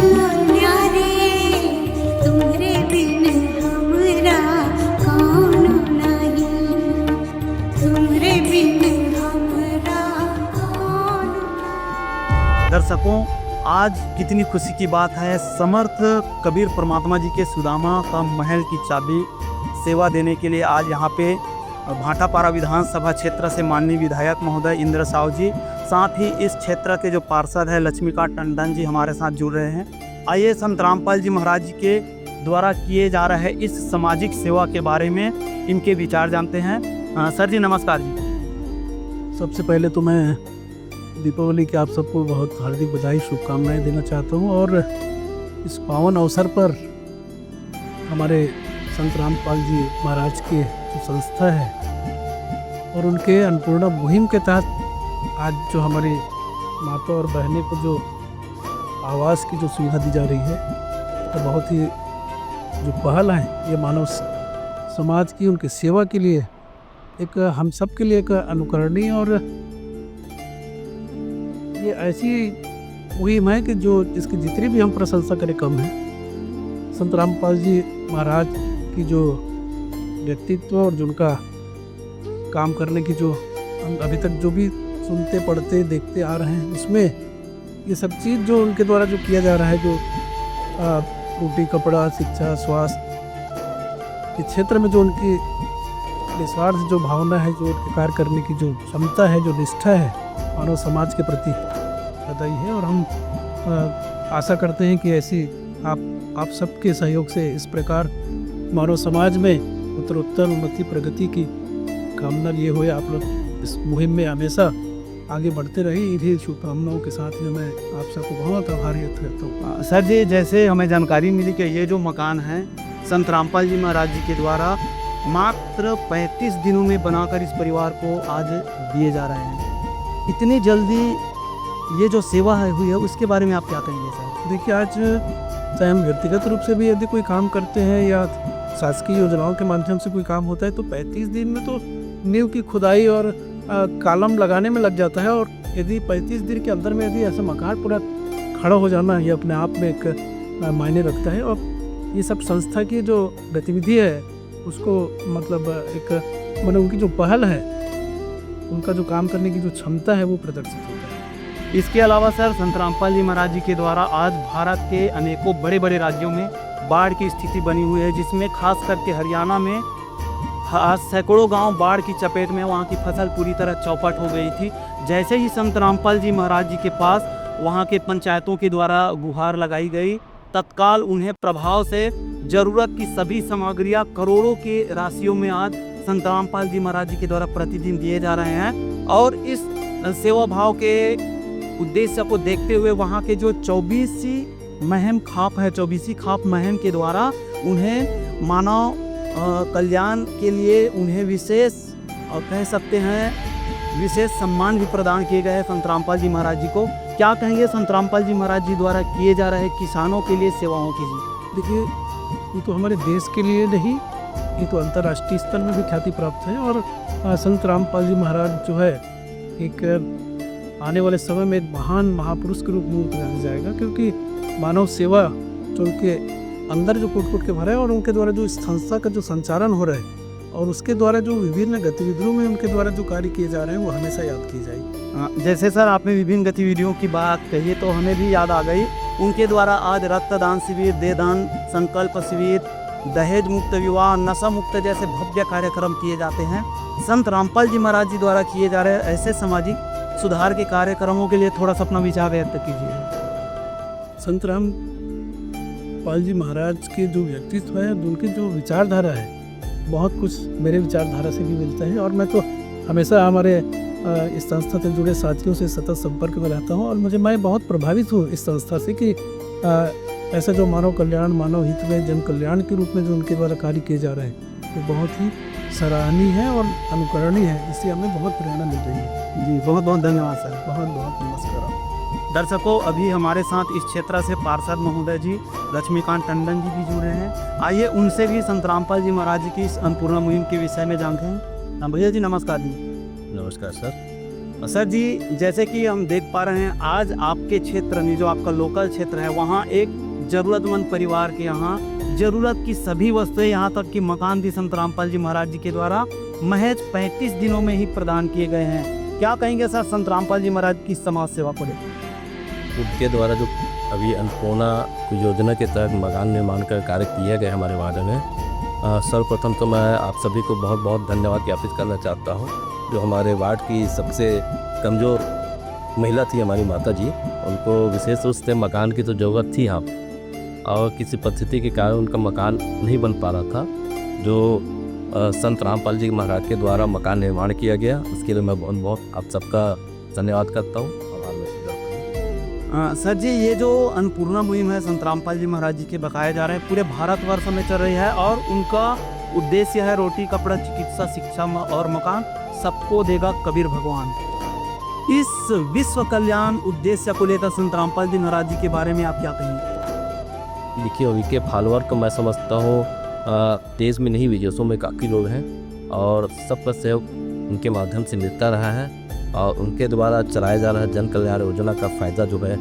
न्यारे, तुम्हारे बिन हमरा कौन नहीं, तुम्हारे बिन हमरा कौन। दर्शकों, आज कितनी खुशी की बात है, समर्थ कबीर परमात्मा जी के सुदामा का महल की चाबी सेवा देने के लिए आज यहाँ पे भाटापारा विधानसभा क्षेत्र से माननीय विधायक महोदय इंद्र साहू जी, साथ ही इस क्षेत्र के जो पार्षद है लक्ष्मीकांत टंडन जी हमारे साथ जुड़ रहे हैं। आइए संत रामपाल जी महाराज जी के द्वारा किए जा रहे इस सामाजिक सेवा के बारे में इनके विचार जानते हैं। सर जी नमस्कार जी। सबसे पहले तो मैं दीपावली के आप सबको बहुत हार्दिक बधाई शुभकामनाएं देना चाहता हूं और इस पावन अवसर पर हमारे संत रामपाल जी महाराज की जो संस्था है और उनके अन्नपूर्णा मुहिम के तहत आज जो हमारी माता और बहनें को जो आवास की जो सुविधा दी जा रही है तो बहुत ही जो पहल है ये मानव समाज की उनकी सेवा के लिए एक हम सब के लिए एक अनुकरणीय और ये ऐसी मुहिम है कि जो जिसकी जितनी भी हम प्रशंसा करें कम है। संत रामपाल जी महाराज की जो व्यक्तित्व और जो उनका काम करने की जो हम अभी तक जो भी सुनते पढ़ते देखते आ रहे हैं उसमें ये सब चीज़ जो उनके द्वारा जो किया जा रहा है, जो रोटी कपड़ा शिक्षा स्वास्थ्य के क्षेत्र में जो उनकी निस्वार्थ जो भावना है, जो उनके कार्य करने की जो क्षमता है, जो निष्ठा है मानव समाज के प्रति बधाई है। और हम आशा करते हैं कि ऐसी आप सबके सहयोग से इस प्रकार मानव समाज में उत्तरोत्तर उन्नति प्रगति की कामना लिए हुए आप लोग इस मुहिम में हमेशा आगे बढ़ते रहे। इन्हीं शुभकामनाओं के साथ में मैं आप सबको बहुत आभारी रहता हूँ। सर जी जैसे हमें जानकारी मिली कि ये जो मकान है संत रामपाल जी महाराज जी के द्वारा मात्र 35 दिनों में बनाकर इस परिवार को आज दिए जा रहे हैं। इतनी जल्दी ये जो सेवा है हुई है उसके बारे में आप क्या कहेंगे सर? देखिए आज चाहे हम व्यक्तिगत रूप से भी यदि कोई काम करते हैं या शासकीय योजनाओं के माध्यम से कोई काम होता है तो 35 दिन में तो नींव की खुदाई और कॉलम लगाने में लग जाता है। और यदि 35 दिन के अंदर में यदि ऐसा मकान पूरा खड़ा हो जाना ये अपने आप में एक मायने रखता है। और ये सब संस्था की जो गतिविधि है उसको मतलब एक मतलब उनकी जो पहल है, उनका जो काम करने की जो क्षमता है वो प्रदर्शित होता है। इसके अलावा सर संत रामपाल जी महाराज जी के द्वारा आज भारत के अनेकों बड़े बड़े राज्यों में बाढ़ की स्थिति बनी हुई है, जिसमें खास करके हरियाणा में सैकड़ों गांव बाढ़ की चपेट में, वहां की फसल पूरी तरह चौपट हो गई थी। जैसे ही संत रामपाल जी महाराज जी के पास वहां के पंचायतों के द्वारा गुहार लगाई गई, तत्काल उन्हें प्रभाव से जरूरत की सभी सामग्रियां करोड़ों की राशियों में आज संत रामपाल जी महाराज जी के द्वारा प्रतिदिन दिए जा रहे हैं। और इस सेवा भाव के उद्देश्य को देखते हुए वहाँ के जो 24वीं मुहिम खाप है, 24वीं खाप मुहिम के द्वारा उन्हें मानव कल्याण के लिए उन्हें विशेष और कह सकते हैं विशेष सम्मान भी प्रदान किए गए हैं संत रामपाल जी महाराज जी को। क्या कहेंगे संत रामपाल जी महाराज जी द्वारा किए जा रहे किसानों के लिए सेवाओं की जी? देखिए ये तो हमारे देश के लिए नहीं, ये तो अंतर्राष्ट्रीय स्तर में भी ख्याति प्राप्त है। और संत रामपाल जी महाराज जो है एक आने वाले समय में एक महान महापुरुष के रूप में जाना जाएगा, क्योंकि मानव सेवा जो उनके अंदर जो कूट के भरा है और उनके द्वारा जो इस संस्था का जो संचालन हो रहा है और उसके द्वारा जो विभिन्न गतिविधियों में उनके द्वारा जो कार्य किए जा रहे हैं वो हमेशा याद किए जाएगी। जैसे सर आपने विभिन्न गतिविधियों की बात कही तो हमें भी याद आ गई, उनके द्वारा आज रक्तदान शिविर, देहदान संकल्प शिविर, दहेज मुक्त विवाह, नशा मुक्त जैसे भव्य कार्यक्रम किए जाते हैं। संत रामपाल जी महाराज जी द्वारा किए जा रहे ऐसे सामाजिक सुधार के कार्यक्रमों के लिए थोड़ा सा अपना विचार व्यक्त कीजिए। संत रामपाल जी महाराज के जो व्यक्तित्व है, उनकी जो विचारधारा है, बहुत कुछ मेरे विचारधारा से भी मिलता है। और मैं तो हमेशा हमारे इस संस्था से जुड़े साथियों से सतत संपर्क में रहता हूँ और मैं बहुत प्रभावित हूँ इस संस्था से कि ऐसा जो मानव कल्याण, मानव हित में, जन कल्याण के रूप में जो उनके द्वारा कार्य किए जा रहे हैं वो बहुत ही सराहनीय है और अनुकरणीय है। इससे हमें बहुत प्रेरणा मिल रही है। जी बहुत बहुत धन्यवाद सर। बहुत बहुत नमस्कार। दर्शकों अभी हमारे साथ इस क्षेत्र से पार्षद महोदय जी लक्ष्मीकांत टंडन जी भी जुड़े हैं। आइए उनसे भी संत रामपाल जी महाराज जी की इस अन्नपूर्णा मुहिम के विषय में जानते हैं। भैया जी नमस्कार जी। नमस्कार सर। सर जी जैसे कि हम देख पा रहे हैं आज आपके क्षेत्र में जो आपका लोकल क्षेत्र है वहाँ एक जरूरतमंद परिवार के यहाँ जरूरत की सभी वस्तुएं, यहाँ तक कि मकान भी संत रामपाल जी महाराज जी के द्वारा महज 35 दिनों में ही प्रदान किए गए हैं। क्या कहेंगे सर संत रामपाल जी महाराज की समाज सेवा को लेकर? उनके द्वारा जो अभी अन्नपूर्णा योजना के तहत मकान निर्माण का कार्य किया गया हमारे वार्ड में, सर्वप्रथम तो मैं आप सभी को बहुत बहुत धन्यवाद ज्ञापित करना चाहता हूँ। जो हमारे वार्ड की सबसे कमज़ोर महिला थी हमारी माता जी, उनको विशेष रूप से मकान की तो ज़रूरत थी यहाँ, और किसी परिस्थिति के कारण उनका मकान नहीं बन पा रहा था। जो संत रामपाल जी महाराज के द्वारा मकान निर्माण किया गया, उसके लिए मैं बहुत बहुत आप सबका धन्यवाद करता हूँ। सर जी, ये जो अन्नपूर्णा मुहिम है संत रामपाल जी महाराज जी के बकाए जा रहे हैं, पूरे भारतवर्ष में चल रही है और उनका उद्देश्य है रोटी कपड़ा चिकित्सा शिक्षा और मकान सबको देगा कबीर भगवान। इस विश्व कल्याण उद्देश्य को लेकर संत रामपाल जी महाराज जी के बारे में आप क्या कहेंगे? देखिए, उनके फॉलोअर को मैं समझता हूँ देश में नहीं विदेशों में काफ़ी लोग हैं, और सबका सहयोग उनके माध्यम से मिलता रहा है, और उनके द्वारा चलाया जा रहा जन कल्याण योजना का फ़ायदा जो है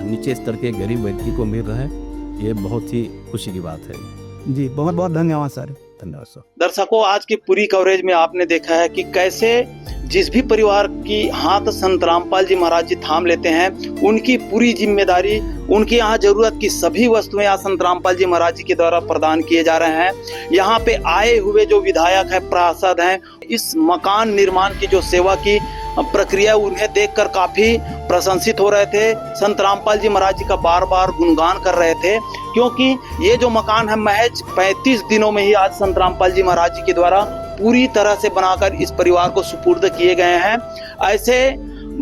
नीचे स्तर के गरीब व्यक्ति को मिल रहा है। ये बहुत ही खुशी की बात है। जी, बहुत बहुत धन्यवाद सर। धन्यवाद सर। दर्शकों, आज की पूरी कवरेज में आपने देखा है कि कैसे जिस भी परिवार की हाथ संत रामपाल जी महाराज जी थाम लेते हैं, उनकी पूरी जिम्मेदारी, उनके यहाँ जरूरत की सभी वस्तुएं आज संत रामपाल जी महाराज जी के द्वारा प्रदान किए जा रहे हैं। यहाँ पे आए हुए जो विधायक है, पार्षद हैं, इस मकान निर्माण की जो सेवा की प्रक्रिया, उन्हें देखकर काफी प्रशंसित हो रहे थे। संत रामपाल जी महाराज जी का बार बार गुणगान कर रहे थे, क्योंकि ये जो मकान है महज 35 दिनों में ही आज संत रामपाल जी महाराज जी के द्वारा पूरी तरह से बनाकर इस परिवार को सुपुर्द किए गए हैं। ऐसे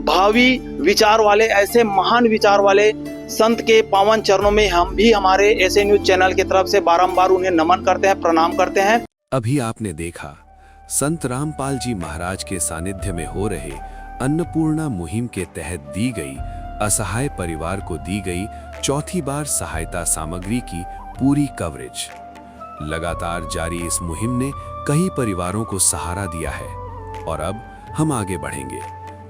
भावी विचार वाले, ऐसे महान विचार वाले संत के पावन चरणों में हम भी हमारे एसए न्यूज चैनल की तरफ से बारंबार उन्हें नमन करते हैं, प्रणाम करते हैं। अभी आपने देखा संत रामपाल जी महाराज के सानिध्य में हो रहे अन्नपूर्णा मुहिम के तहत दी गई असहाय परिवार को दी गई चौथी बार सहायता सामग्री की पूरी कवरेज। लगातार जारी इस मुहिम ने कई परिवारों को सहारा दिया है, और अब हम आगे बढ़ेंगे,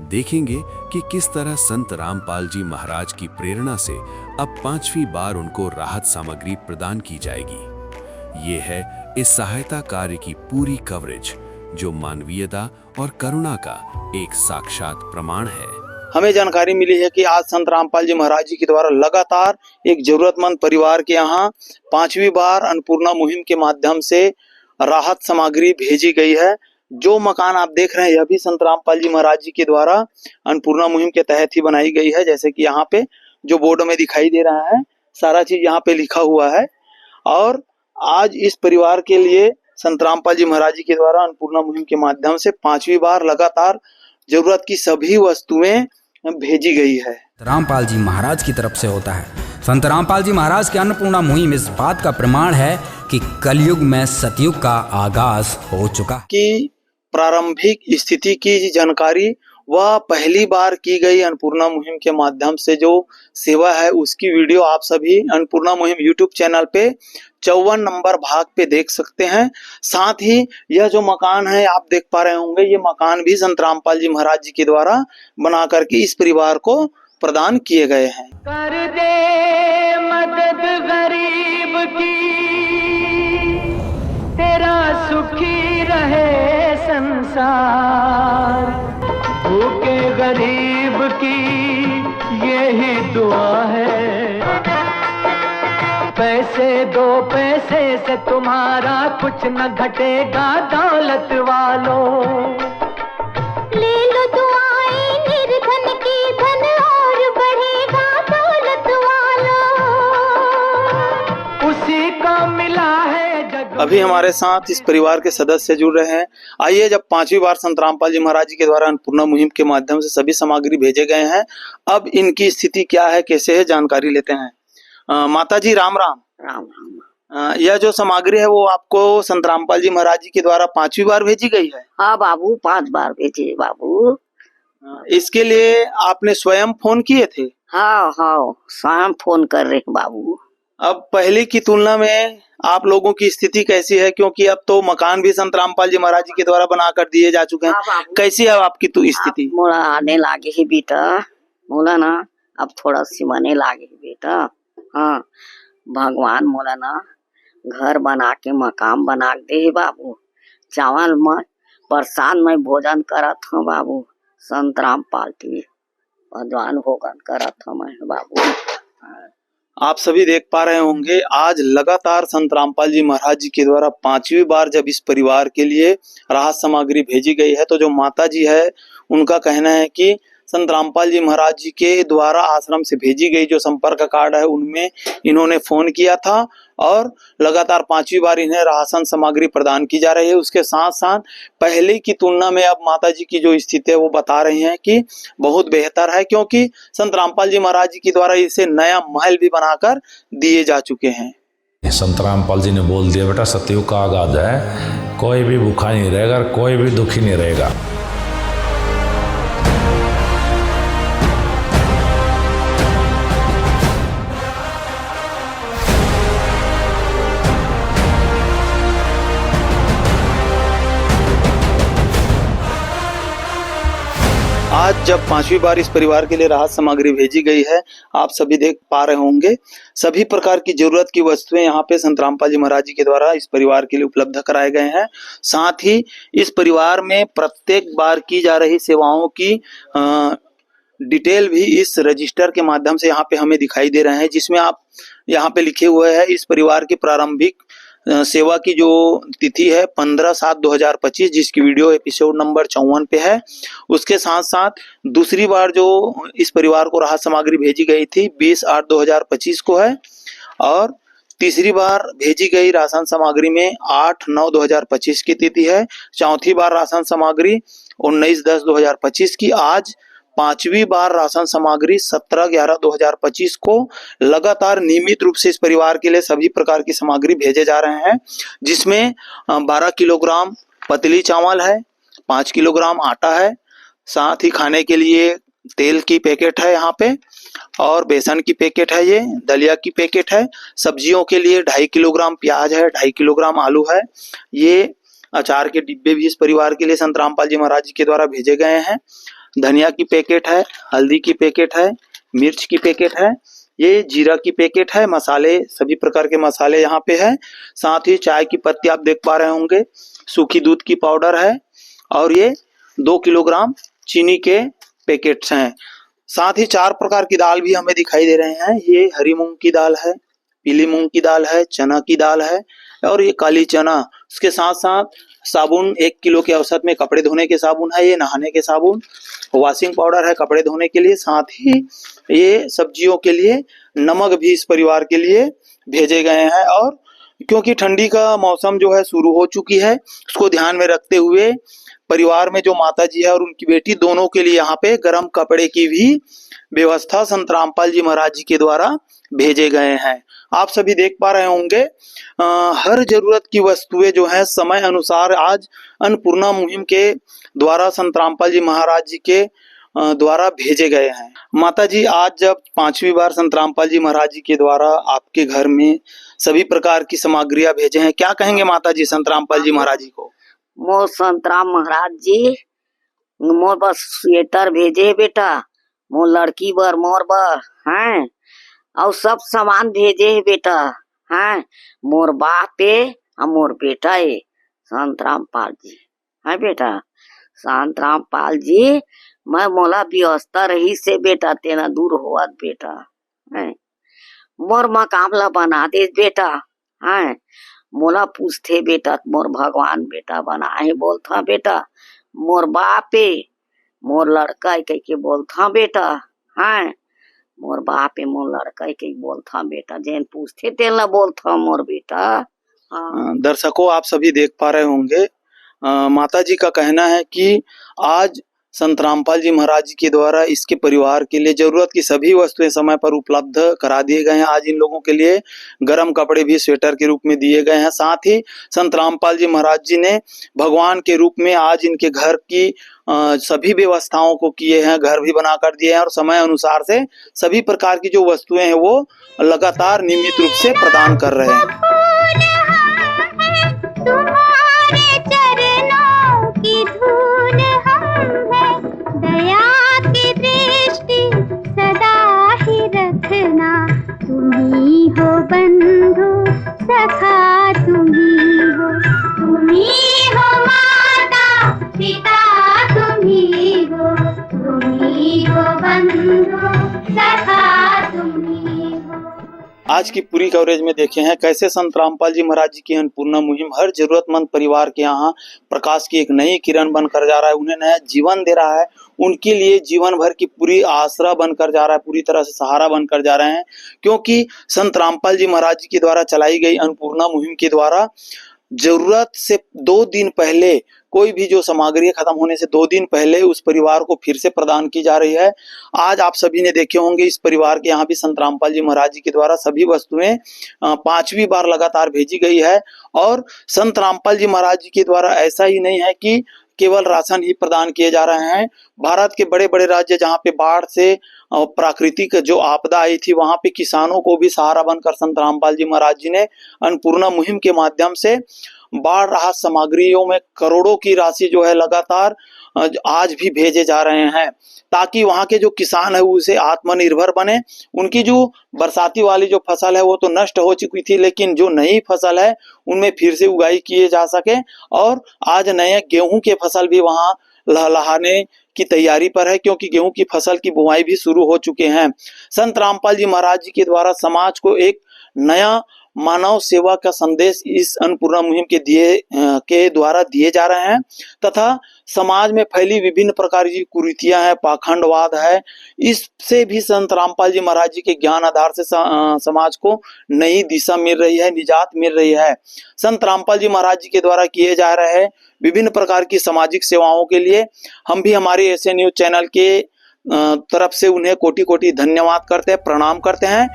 देखेंगे कि किस तरह संत रामपाल जी महाराज की प्रेरणा से अब 5वीं बार उनको राहत सामग्री प्रदान की जाएगी। ये है इस सहायता कार्य की पूरी कवरेज, जो मानवीयता और करुणा का एक साक्षात प्रमाण है। हमें जानकारी मिली है कि आज संत रामपाल जी महाराज जी के द्वारा लगातार एक जरूरतमंद परिवार के यहाँ 5वीं बार अन्नपूर्णा मुहिम के माध्यम से राहत सामग्री भेजी गई है। जो मकान आप देख रहे हैं, यह भी संत रामपाल जी महाराज जी के द्वारा अन्नपूर्णा मुहिम के तहत ही बनाई गई है। जैसे कि यहाँ पे जो बोर्ड में दिखाई दे रहा है, सारा चीज यहाँ पे लिखा हुआ है। और आज इस परिवार के लिए संत रामपाल जी महाराज जी के द्वारा अन्नपूर्णा मुहिम के माध्यम से 5वीं बार लगातार जरूरत की सभी वस्तुएं भेजी गई है। रामपाल जी महाराज की तरफ से होता है। संत रामपाल जी महाराज की अन्नपूर्णा मुहिम इस बात का प्रमाण है कि कलयुग में सतयुग का आगाज हो चुका। कि प्रारंभिक स्थिति की जानकारी वह पहली बार की गई अन्नपूर्णा मुहिम के माध्यम से जो सेवा है, उसकी वीडियो आप सभी अन्नपूर्णा मुहिम यूट्यूब चैनल पे 54 नंबर भाग पे देख सकते हैं। साथ ही यह जो मकान है आप देख पा रहे होंगे, ये मकान भी संत रामपाल जी महाराज जी के द्वारा बना करके इस परिवार को प्रदान किए गए हैं। कर दे मदद गरीब की, तेरा सुखी रहे संसार। भूखे गरीब की यही दुआ है। पैसे दो, पैसे से तुम्हारा कुछ न घटेगा दौलत वालों। ले लो दुआएं निर्धन की, धन और बढ़ेगा दौलत वालों। उसी को मिला है जग। अभी हमारे साथ इस परिवार के सदस्य जुड़ रहे हैं। आइए, जब 5वीं बार संत रामपाल जी महाराज जी के द्वारा अन्नपूर्णा मुहिम के माध्यम से सभी सामग्री भेजे गए हैं, अब इनकी स्थिति क्या है, कैसे है, जानकारी लेते हैं। माता जी राम राम। राम राम। यह जो सामग्री है वो आपको संत रामपाल जी महाराज जी के द्वारा 5वीं बार भेजी गई है? हाँ बाबू, 5 बार भेजी बाबू। इसके लिए आपने स्वयं फोन किए थे? हाँ हाँ, स्वयं फोन कर रहे बाबू। अब पहले की तुलना में आप लोगों की स्थिति कैसी है, क्योंकि अब तो मकान भी संत रामपाल जी महाराज जी के द्वारा बनाकर दिए जा चुके हैं। कैसी है आपकी तो स्थिति? मोला आने लागे है बेटा, मोला ना अब थोड़ा सिमने लागे है बेटा। हाँ, भगवान मोला ना घर बना के मकान बना दे बाबू। चावल में प्रसाद में भोजन करत हूँ बाबू, संत रामपाल की भगवान भोजन करत हूँ मैं बाबू। आप सभी देख पा रहे होंगे आज लगातार संत रामपाल जी महाराज जी के द्वारा 5वीं बार जब इस परिवार के लिए राहत सामग्री भेजी गई है, तो जो माता जी है उनका कहना है कि संत रामपाल जी महाराज जी के द्वारा आश्रम से भेजी गई जो संपर्क कार्ड है उनमें इन्होंने फोन किया था और लगातार 5वीं बार इन्हें राशन सामग्री प्रदान की जा रही है। उसके साथ साथ पहले की तुलना में अब माता जी की जो स्थिति है वो बता रही हैं कि बहुत बेहतर है, क्योंकि संत रामपाल जी महाराज जी के द्वारा इसे नया महल भी बनाकर दिए जा चुके हैं। संत रामपाल जी ने बोल दिया, बेटा सतयुग का आगाज है, कोई भी भूखा नहीं रहेगा, कोई भी दुखी नहीं रहेगा। आज जब 5वीं बार इस परिवार के लिए राहत सामग्री भेजी गई है, आप सभी देख पा रहे होंगे सभी प्रकार की जरूरत की वस्तुएं यहाँ पे संत रामपाल जी महाराज जी के द्वारा इस परिवार के लिए उपलब्ध कराए गए हैं। साथ ही इस परिवार में प्रत्येक बार की जा रही सेवाओं की डिटेल भी इस रजिस्टर के माध्यम से यहाँ पे हमें दिखाई दे रहे हैं, जिसमें आप यहाँ पे लिखे हुए हैं इस परिवार की प्रारंभिक सेवा की जो तिथि है 15/7/2025, जिसकी वीडियो एपिसोड नंबर 54 पे है। उसके साथ साथ दूसरी बार जो इस परिवार को राहत सामग्री भेजी गई थी 20/8/2025 को है, और तीसरी बार भेजी गई राशन सामग्री में 8/9/2025 की तिथि है। चौथी बार राशन सामग्री 19/10/2025 की। आज 5वीं बार राशन सामग्री 17/11/2025 को लगातार नियमित रूप से इस परिवार के लिए सभी प्रकार की सामग्री भेजे जा रहे हैं, जिसमें 12 किलोग्राम पतली चावल है, 5 किलोग्राम आटा है, साथ ही खाने के लिए तेल की पैकेट है यहाँ पे, और बेसन की पैकेट है, ये दलिया की पैकेट है। सब्जियों के लिए 2.5 किलोग्राम प्याज है, 2.5 किलोग्राम आलू है। ये अचार के डिब्बे भी इस परिवार के लिए संत रामपाल जी महाराज जी के द्वारा भेजे गए हैं। धनिया की पैकेट है, हल्दी की पैकेट है, मिर्च की पैकेट है, ये जीरा की पैकेट है, मसाले सभी प्रकार के मसाले यहाँ पे है। साथ ही चाय की पत्ती आप देख पा रहे होंगे, सूखी दूध की पाउडर है, और ये 2 किलोग्राम चीनी के पैकेट्स हैं। साथ ही 4 प्रकार की दाल भी हमें दिखाई दे रहे हैं। ये हरी मूंग की दाल है, पीली मूंग की दाल है, चना की दाल है, और ये काली चना। उसके साथ साथ साबुन 1 किलो के औसत में कपड़े धोने के साबुन है, ये नहाने के साबुन, वॉशिंग पाउडर है कपड़े धोने के लिए। साथ ही ये सब्जियों के लिए नमक भी इस परिवार के लिए भेजे गए हैं। और क्योंकि ठंडी का मौसम जो है शुरू हो चुकी है, उसको ध्यान में रखते हुए परिवार में जो माता जी है और उनकी बेटी दोनों के लिए यहाँ पे गर्म कपड़े की भी व्यवस्था संत रामपाल जी महाराज जी के द्वारा भेजे गए हैं। आप सभी देख पा रहे होंगे हर जरूरत की वस्तुएं जो है समय अनुसार आज अन्नपूर्णा मुहिम के द्वारा संत रामपाल जी महाराज जी के द्वारा भेजे गए हैं। माता जी आज जब 5वीं बार संत रामपाल जी महाराज जी के द्वारा आपके घर में सभी प्रकार की सामग्रियां भेजे हैं, क्या कहेंगे माता जी संत रामपाल जी महाराज जी को? मोर संत राम महाराज जी मोर बस स्वेटर भेजे बेटा, मोर लड़की बर मोर बर हैं, और सब सामान भेजे है बेटा हैं। मोर बाप है और मोर बेटा है संत रामपाल जी है बेटा। संत रामपाल जी मैं मोला व्यवस्था रही से बेटा तेना दूर होवत बेटा है। मोर मकाम ला बना दे बेटा है। मोला पूछते बेटा मोर भगवान बेटा बनाए बोलता बेटा, मोर बाप है मोर लड़का है कह के बोलता बेटा है। मोर बाप है मोर लड़का है कह बोलता बेटा, जैन पूछते तेन ला बोलता मोर बेटा। दर्शकों आप सभी देख पा रहे होंगे माता जी का कहना है कि आज संत रामपाल जी महाराज जी के द्वारा इसके परिवार के लिए जरूरत की सभी वस्तुएं समय पर उपलब्ध करा दिए गए हैं। आज इन लोगों के लिए गर्म कपड़े भी स्वेटर के रूप में दिए गए हैं। साथ ही संत रामपाल जी महाराज जी ने भगवान के रूप में आज इनके घर की सभी व्यवस्थाओं को किए हैं, घर भी बना कर दिए हैं, और समय अनुसार से सभी प्रकार की जो वस्तुएं हैं वो लगातार नियमित रूप से प्रदान कर रहे हैं। तुम्हारे चरणों की धूल हम है, दया की दृष्टि सदा ही रखना। तुम ही हो बंधु सखा, तुम ही हो माता पिता, तुम ही हो बंधु सखा, तुम ही हो। आज की पूरी कवरेज में देखे हैं कैसे संत रामपाल जी महाराज जी की अन्नपूर्णा मुहिम हर जरूरतमंद परिवार के यहाँ प्रकाश की एक नई किरण बनकर जा रहा है, उन्हें नया जीवन दे रहा है, उनके लिए जीवन भर की पूरी आसरा बनकर जा रहा है, पूरी तरह से सहारा बनकर जा रहे हैं। क्योंकि संत रामपाल जी महाराज जी के द्वारा चलाई गई अन्नपूर्णा मुहिम के द्वारा जरूरत से 2 दिन पहले कोई भी जो सामग्री खत्म होने से 2 दिन पहले उस परिवार को फिर से प्रदान की जा रही है। आज आप सभी ने देखे होंगे इस परिवार के यहाँ भी संत रामपाल जी महाराज जी के द्वारा सभी वस्तुएं 5वीं बार लगातार भेजी गई है। और संत रामपाल जी महाराज जी के द्वारा ऐसा ही नहीं है कि केवल राशन ही प्रदान किए जा रहे हैं। भारत के बड़े बड़े राज्य जहाँ पे बाढ़ से प्राकृतिक जो आपदा आई थी वहां पे किसानों को भी सहारा बनकर संत रामपाल जी महाराज जी ने अन्नपूर्णा मुहिम के माध्यम से बाढ़ राहत सामग्रियों में करोड़ों की राशि जो है लगातार आज भी भेजे जा रहे हैं, ताकि वहां के जो किसान है उसे आत्मनिर्भर बने। उनकी जो बरसाती वाली जो फसल है वो तो नष्ट हो चुकी थी, लेकिन जो नई फसल है उनमें फिर से उगाई किए जा सके। और आज नए गेहूं के फसल भी वहां लहलहाने की तैयारी पर है, क्योंकि गेहूं की फसल की बुआई भी शुरू हो चुके हैं। संत रामपाल जी महाराज जी के द्वारा समाज को एक नया मानव सेवा का संदेश इस अन्नपूर्णा मुहिम के द्वारा दिए जा रहे हैं, तथा समाज में फैली विभिन्न प्रकार की कुरीतियां हैं, पाखंडवाद है, इससे भी संत रामपाल जी महाराज जी के ज्ञान आधार से समाज को नई दिशा मिल रही है, निजात मिल रही है। संत रामपाल जी महाराज जी के द्वारा किए जा रहे विभिन्न प्रकार की सामाजिक सेवाओं के लिए हम भी हमारे ऐसे न्यूज चैनल के तरफ से उन्हें कोटि कोटि धन्यवाद करते हैं, प्रणाम करते हैं।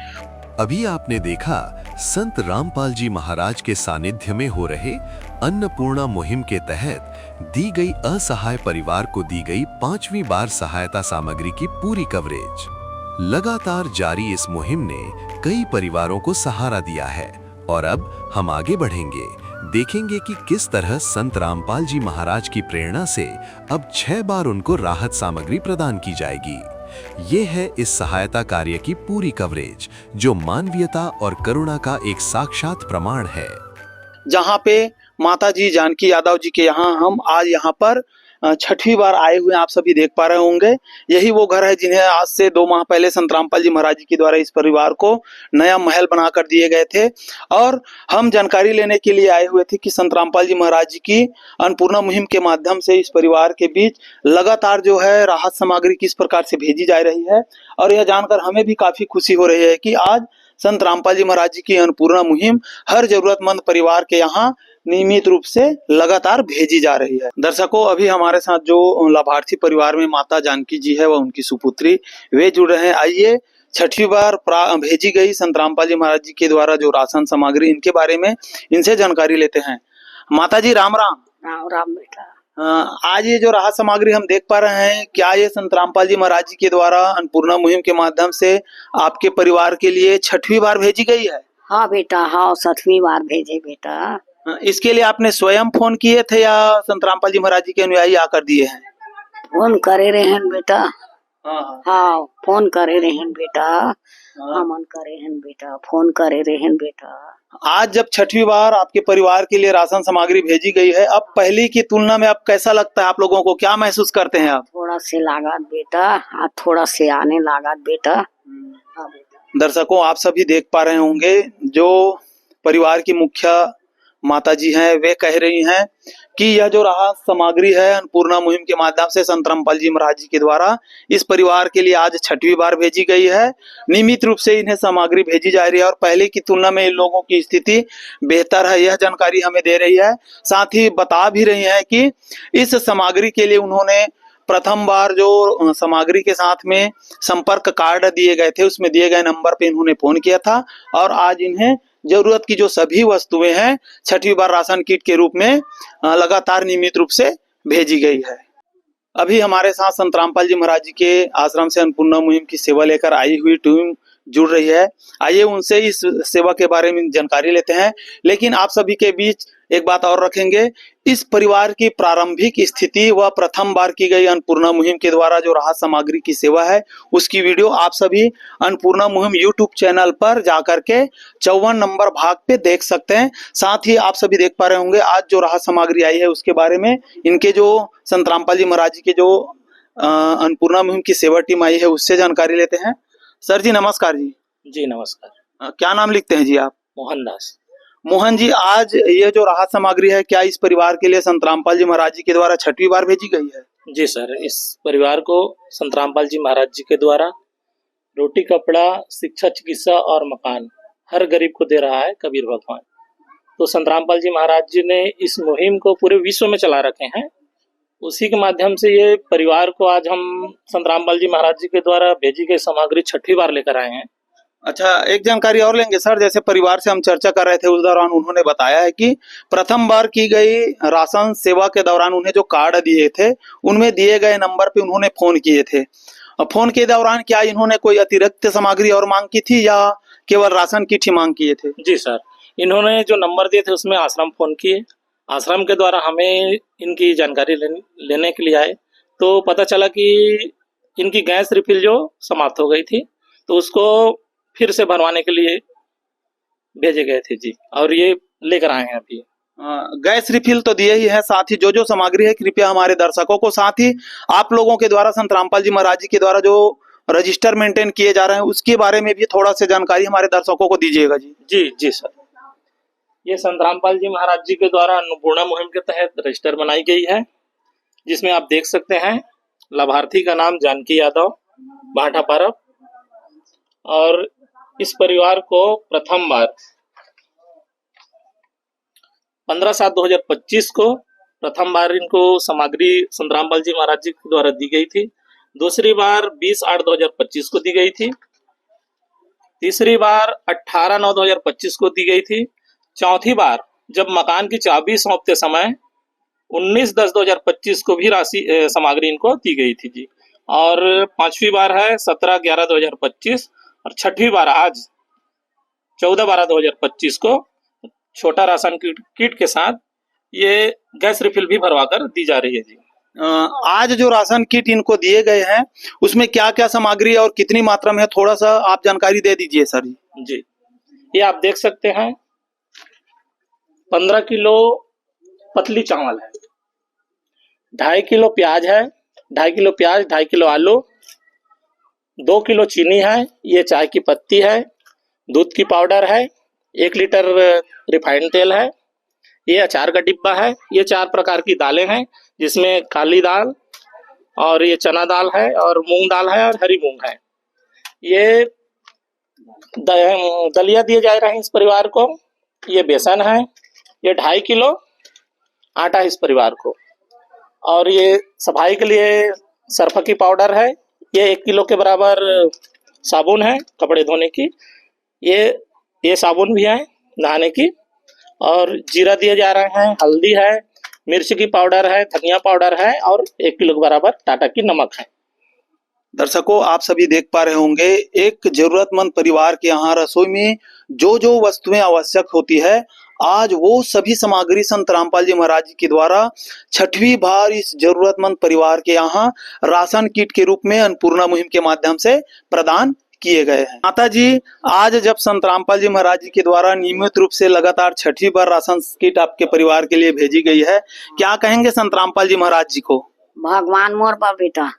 अभी आपने देखा संत रामपाल जी महाराज के सानिध्य में हो रहे अन्नपूर्णा मुहिम के तहत दी गई असहाय परिवार को दी गई 5वीं बार सहायता सामग्री की पूरी कवरेज। लगातार जारी इस मुहिम ने कई परिवारों को सहारा दिया है और अब हम आगे बढ़ेंगे, देखेंगे कि किस तरह संत रामपाल जी महाराज की प्रेरणा से अब 6 बार उनको राहत सामग्री प्रदान की जाएगी। ये है इस सहायता कार्य की पूरी कवरेज, जो मानवीयता और करुणा का एक साक्षात प्रमाण है। जहाँ पे माता जी जानकी यादव जी के यहाँ हम आज यहाँ पर 6वीं बार आए हुए आप सभी देख पा रहे होंगे। यही वो घर है जिन्हें आज से 2 माह पहले संत रामपाल जी महाराज जी के द्वारा इस परिवार को नया महल बनाकर दिए गए थे। और हम जानकारी लेने के लिए आए हुए थे कि संत रामपाल जी महाराज जी की अन्नपूर्णा मुहिम के माध्यम से इस परिवार के बीच लगातार जो है राहत सामग्री किस प्रकार से भेजी जा रही है। और यह जानकर हमें भी काफी खुशी हो रही है कि आज संत रामपाल जी महाराज जी की अन्नपूर्णा मुहिम हर जरूरतमंद परिवार के यहाँ नियमित रूप से लगातार भेजी जा रही है। दर्शकों, अभी हमारे साथ जो लाभार्थी परिवार में माता जानकी जी है व उनकी सुपुत्री वे जुड़ रहे हैं। आइए 6वीं बार भेजी गई संत रामपाल जी महाराज जी के द्वारा जो राशन सामग्री इनके बारे में इनसे जानकारी लेते हैं। माता जी राम राम। राम राम बेटा। आज ये जो राहत सामग्री हम देख पा रहे हैं, क्या ये संत रामपाल जी महाराज जी के द्वारा अन्नपूर्णा मुहिम के माध्यम से आपके परिवार के लिए 6वीं बार भेजी गई है? हाँ बेटा, हाँ 7वीं बार भेजे बेटा। इसके लिए आपने स्वयं फोन किए थे या संत रामपाल जी महाराज जी के अनुयायी आकर दिए हैं? फोन करे रहे हैं बेटा। हाँ फोन करे रहे हैं बेटा। हमन करे हैं बेटा, फोन करे रहे हैं बेटा। आज जब 6वीं बार आपके परिवार के लिए राशन सामग्री भेजी गई है, अब पहले की तुलना में अब कैसा लगता है आप लोगों को, क्या महसूस करते हैं आप? थोड़ा से लागत बेटा, थोड़ा से आने लागत बेटा। दर्शकों, आप सभी देख पा रहे होंगे जो परिवार की मुखिया माता जी हैं वे कह रही हैं कि यह जो राहत सामग्री है अन्नपूर्णा मुहिम के माध्यम से संत रामपाल जी महाराज जी के द्वारा इस परिवार के लिए आज 6वीं बार भेजी गई है। नियमित रूप से इन्हें सामग्री भेजी जा रही है और पहले की तुलना में इन लोगों की स्थिति बेहतर है, यह जानकारी हमें दे रही है। साथ ही बता भी रही है कि इस सामग्री के लिए उन्होंने प्रथम बार जो सामग्री के साथ में संपर्क कार्ड दिए गए थे उसमें दिए गए नंबर पे इन्होंने फोन किया था और आज इन्हें जरूरत की जो सभी वस्तुएं हैं 6वीं बार राशन किट के रूप में लगातार नियमित रूप से भेजी गई है। अभी हमारे साथ संत रामपाल जी महाराज जी के आश्रम से अन्नपूर्णा मुहिम की सेवा लेकर आई हुई टीम जुड़ रही है। आइए उनसे इस सेवा के बारे में जानकारी लेते हैं। लेकिन आप सभी के बीच एक बात और रखेंगे, इस परिवार की प्रारंभिक स्थिति व प्रथम बार की गई अन्नपूर्णा मुहिम के द्वारा जो राहत सामग्री की सेवा है उसकी वीडियो आप सभी अन्नपूर्णा मुहिम यूट्यूब चैनल पर जाकर के 54 नंबर भाग पे देख सकते हैं। साथ ही आप सभी देख पा रहे होंगे आज जो राहत सामग्री आई है उसके बारे में इनके जो संत रामपाल जी महाराज जी के जो अन्नपूर्णा मुहिम की सेवा टीम आई है उससे जानकारी लेते हैं। सर जी नमस्कार जी। जी नमस्कार। क्या नाम लिखते हैं जी आप? मोहनदास। मोहन जी, आज ये जो राहत सामग्री है, क्या इस परिवार के लिए संत रामपाल जी महाराज जी के द्वारा छठवीं बार भेजी गई है? जी सर, इस परिवार को संत रामपाल जी महाराज जी के द्वारा रोटी, कपड़ा, शिक्षा, चिकित्सा और मकान हर गरीब को दे रहा है कबीर भगवान। तो संत रामपाल जी महाराज जी ने इस मुहिम को पूरे विश्व में चला रखे हैं। उसी के माध्यम से ये परिवार को आज हम संत रामपाल जी महाराज जी के द्वारा भेजी गई सामग्री छठवीं बार लेकर आए हैं। अच्छा, एक जानकारी और लेंगे सर। जैसे परिवार से हम चर्चा कर रहे थे, उस दौरान उन्होंने बताया है कि प्रथम बार की गई राशन सेवा के दौरान उन्हें जो कार्ड दिए थे, उनमें दिए गए नंबर पे उन्होंने फोन किए थे। फोन के दौरान क्या इन्होंने कोई अतिरिक्त सामग्री और मांग की थी या केवल राशन किट ही मांग किए थे? जी सर, इन्होंने जो नंबर दिए थे उसमें आश्रम फोन किए। आश्रम के द्वारा हमें इनकी जानकारी लेने के लिए आए, तो पता चला कि इनकी गैस रिफिल जो समाप्त हो गई थी, तो उसको फिर से भरवाने के लिए भेजे गए थे जी, और ये लेकर आए हैं अभी। गैस रिफिल तो दिए ही है, साथ ही जो सामग्री है कृपया हमारे दर्शकों को, साथ ही आप लोगों के द्वारा संत रामपाल जी महाराज जी के द्वारा जो रजिस्टर मेंटेन किए जा रहे हैं उसके बारे में भी थोड़ा सा जानकारी हमारे दर्शकों को दीजिएगा जी। जी जी सर, ये संत रामपाल जी महाराज जी के द्वारा अन्नपूर्णा मुहिम के तहत रजिस्टर बनाई गई है, जिसमें आप देख सकते हैं लाभार्थी का नाम जानकी यादव, भाटा पारा। और इस परिवार को प्रथम बार 15/7/2025 को प्रथम बार इनको सामग्री संत रामपाल जी महाराज जी के द्वारा दी गई थी। दूसरी बार 20/8/2025 को दी गई थी। तीसरी बार 18/9/2025 को दी गई थी। चौथी बार जब मकान की चाबी सौंपते समय 19/10/2025 को भी राशि सामग्री इनको दी गई थी जी। और पांचवी बार है 17/11/2025 और छठवीं बार आज 14/12/2025 को छोटा राशन किट के साथ ये गैस रिफिल भी भरवा कर दी जा रही है जी। आज जो राशन किट इनको दिए गए हैं उसमें क्या क्या सामग्री और कितनी मात्रा में है, थोड़ा सा आप जानकारी दे दीजिए सर जी। ये आप देख सकते हैं 15 किलो पतली चावल है, 2.5 किलो प्याज है, 2.5 किलो प्याज, 2.5 किलो आलू, 2 किलो चीनी है, ये चाय की पत्ती है, दूध की पाउडर है, 1 लीटर रिफाइंड तेल है, ये अचार का डिब्बा है, ये 4 प्रकार की दालें हैं, जिसमें काली दाल और ये चना दाल है और मूंग दाल है और हरी मूंग है। ये दलिया दिए जा रहे हैं इस परिवार को। ये बेसन है, ये 2.5 किलो आटा है इस परिवार को। और ये सफाई के लिए सरफ की पाउडर है, ये 1 किलो के बराबर साबुन है कपड़े धोने की, ये साबुन भी है नहाने की। और जीरा दिए जा रहे हैं, हल्दी है, मिर्च की पाउडर है, धनिया पाउडर है और 1 किलो के बराबर टाटा की नमक है। दर्शकों, आप सभी देख पा रहे होंगे एक जरूरतमंद परिवार के यहाँ रसोई में जो वस्तुएं आवश्यक होती है, आज वो सभी सामग्री संत रामपाल जी महाराज जी के द्वारा छठवीं बार इस जरूरतमंद परिवार के यहाँ राशन किट के रूप में अन्नपूर्णा मुहिम के माध्यम से प्रदान किए गए हैं। माता जी, आज जब संत रामपाल जी महाराज जी के द्वारा नियमित रूप से लगातार छठवीं बार राशन किट आपके परिवार के लिए भेजी गई है, क्या कहेंगे संत रामपाल जी महाराज जी को? भगवान मोर पर बेटा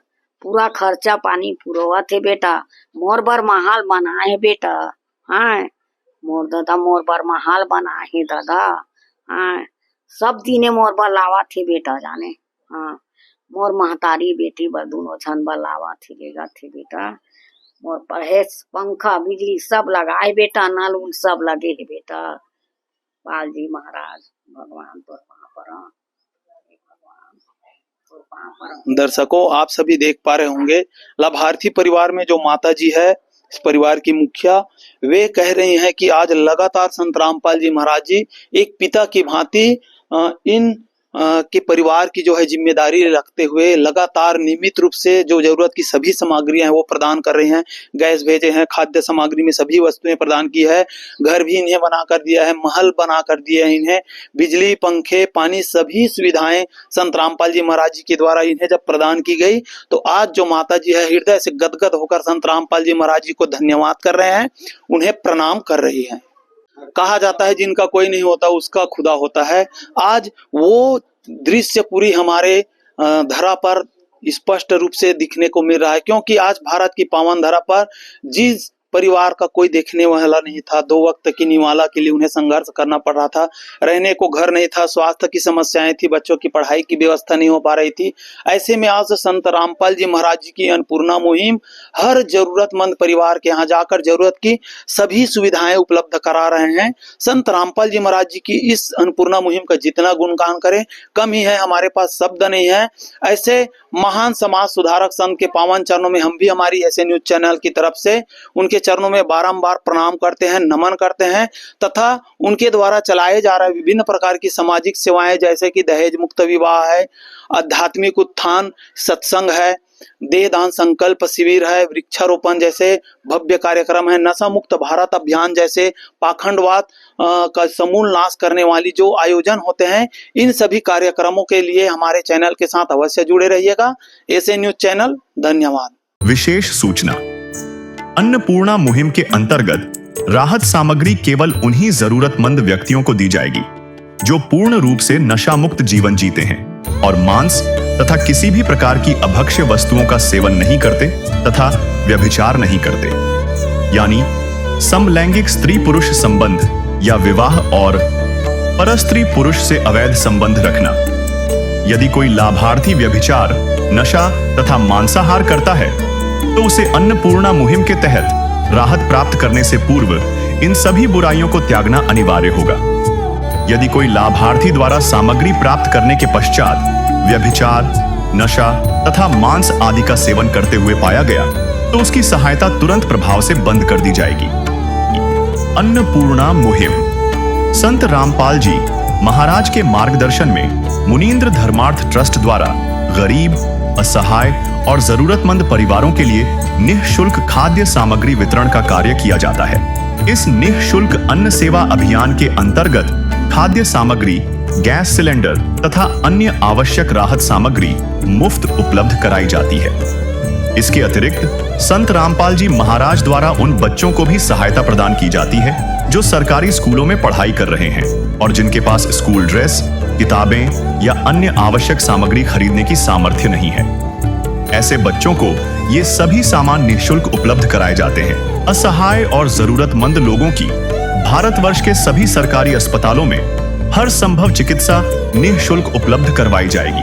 पूरा खर्चा पानी पुरोवा थे बेटा, मोर बर महाल बनाए बेटा। हाँ, मोर दादा मोर बर महाल बनाए दादा। हाँ, सब दिने मोर बर लावा थे बेटा जाने। हाँ, मोर महतारी बेटी बर दोनों छन बर लावा थे लेगा थे बेटा। मोर पढ़े पंखा बिजली सब लगाए बेटा, नल उल सब लगे है बेटा। पाल जी महाराज भगवान तो दर्शकों, आप सभी देख पा रहे होंगे लाभार्थी परिवार में जो माता जी है, इस परिवार की मुखिया, वे कह रही हैं कि आज लगातार संत रामपाल जी महाराज जी एक पिता की भांति इन के परिवार की जो है जिम्मेदारी रखते हुए लगातार नियमित रूप से जो जरूरत की सभी सामग्रियां हैं वो प्रदान कर रहे हैं। गैस भेजे हैं, खाद्य सामग्री में सभी वस्तुएं प्रदान की है, घर भी इन्हें बना कर दिया है, महल बना कर दिए हैं इन्हें, बिजली पंखे पानी सभी सुविधाएं संत रामपाल जी महाराज जी के द्वारा इन्हें जब प्रदान की गई, तो आज जो माता जी है हृदय से गदगद होकर संत रामपाल जी महाराज जी को धन्यवाद कर रहे हैं, उन्हें प्रणाम कर रही है। कहा जाता है जिनका कोई नहीं होता उसका खुदा होता है। आज वो दृश्य पूरी हमारे धरा पर स्पष्ट रूप से दिखने को मिल रहा है, क्योंकि आज भारत की पावन धरा पर जिस परिवार का कोई देखने वाला नहीं था। 2 वक्त की निवाला के लिए उन्हें संघर्ष करना पड़ रहा था। रहने को घर नहीं था, स्वास्थ्य की समस्याएं थी, बच्चों की पढ़ाई की व्यवस्था नहीं हो पा रही थी। ऐसे में आज संत रामपाल जी महाराज जी की अन्नपूर्णा मुहिम हर जरूरतमंद परिवार के यहाँ जाकर जरूरत की सभी सुविधाएं उपलब्ध करा रहे हैं। संत रामपाल जी महाराज जी की इस अन्नपूर्णा मुहिम का जितना गुणगान करें कम ही है, हमारे पास शब्द नहीं है। ऐसे महान समाज सुधारक संत के पावन चरणों में हम भी हमारी ऐसे न्यूज चैनल की तरफ से उनके चरणों में बारंबार प्रणाम करते हैं, नमन करते हैं तथा उनके द्वारा चलाए जा रहे विभिन्न प्रकार की सामाजिक सेवाएं जैसे कि दहेज मुक्त विवाह है, आध्यात्मिक उत्थान सत्संग है, देहदान संकल्प शिविर है, वृक्षारोपण जैसे भव्य कार्यक्रम है, नशा मुक्त भारत अभियान जैसे पाखंडवाद का समूल नाश करने वाली जो आयोजन होते हैं, इन सभी कार्यक्रमों के लिए हमारे चैनल के साथ अवश्य जुड़े रहिएगा। ऐसे न्यूज चैनल, धन्यवाद। विशेष सूचना, अन्नपूर्णा मुहिम के अंतर्गत राहत सामग्री केवल उन्हीं जरूरतमंद व्यक्तियों को दी जाएगी जो पूर्ण रूप से नशा मुक्त जीवन जीते हैं और मांस तथा किसी भी प्रकार की अभक्ष्य वस्तुओं का सेवन नहीं करते तथा व्यभिचार नहीं करते, यानी समलैंगिक स्त्री पुरुष संबंध या विवाह और परस्त्री पुरुष से अवैध संबंध रखना। यदि कोई लाभार्थी व्यभिचार, नशा तथा मांसाहार करता है तो उसे अन्नपूर्णा मुहिम के तहत राहत प्राप्त करने से पूर्व इन सभी बुराइयों को त्यागना अनिवार्य होगा। यदि कोई लाभार्थी द्वारा सामग्री प्राप्त करने के पश्चात व्यभिचार, नशा तथा मांस आदि का सेवन करते हुए पाया गया तो उसकी सहायता तुरंत प्रभाव से बंद कर दी जाएगी। अन्नपूर्णा मुहिम संत रामपाल जी महाराज के मार्गदर्शन में मुनींद्र धर्मार्थ ट्रस्ट द्वारा गरीब, असहाय और जरूरतमंद परिवारों के लिए निःशुल्क खाद्य सामग्री वितरण का कार्य किया जाता है। इस निःशुल्क अन्न सेवा अभियान के अंतर्गत खाद्य सामग्री, गैस सिलेंडर तथा अन्य आवश्यक राहत सामग्री मुफ्त उपलब्ध कराई जाती है। इसके अतिरिक्त संत रामपाल जी महाराज द्वारा उन बच्चों को भी सहायता प्रदान की जाती है जो सरकारी स्कूलों में पढ़ाई कर रहे हैं और जिनके पास स्कूल ड्रेस, किताबें या अन्य आवश्यक सामग्री खरीदने की सामर्थ्य नहीं है। ऐसे बच्चों को ये सभी सामान निःशुल्क उपलब्ध कराए जाते हैं। असहाय और जरूरतमंद लोगों की भारतवर्ष के सभी सरकारी अस्पतालों में हर संभव चिकित्सा निःशुल्क उपलब्ध करवाई जाएगी,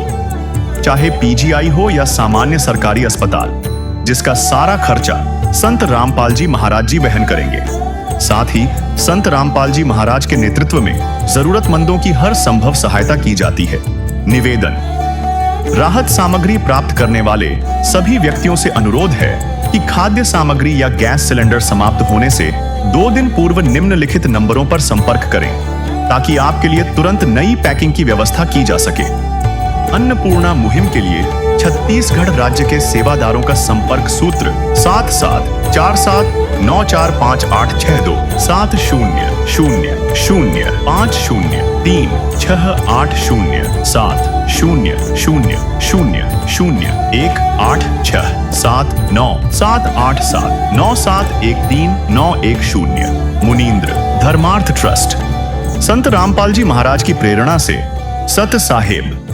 चाहे पीजीआई हो या सामान्य सरकारी अस्पताल, जिसका सारा खर्चा संत रामपाल जी महाराज जी वहन करेंगे। साथ ही संत रामपाल जी महाराज के नेतृत्व में जरूरतमंदों की हर संभव सहायता की जाती है। निवेदन, राहत सामग्री प्राप्त करने वाले सभी व्यक्तियों से अनुरोध है कि खाद्य सामग्री या गैस सिलेंडर समाप्त होने से 2 दिन पूर्व निम्नलिखित नंबरों पर संपर्क करें ताकि आपके लिए तुरंत नई पैकिंग की व्यवस्था की जा सके। अन्नपूर्णा मुहिम के लिए छत्तीसगढ़ राज्य के सेवादारों का संपर्क सूत्र 7747945862 70001867900787 मुनींद्र धर्मार्थ ट्रस्ट। संत रामपाल जी महाराज की प्रेरणा से सत साहेब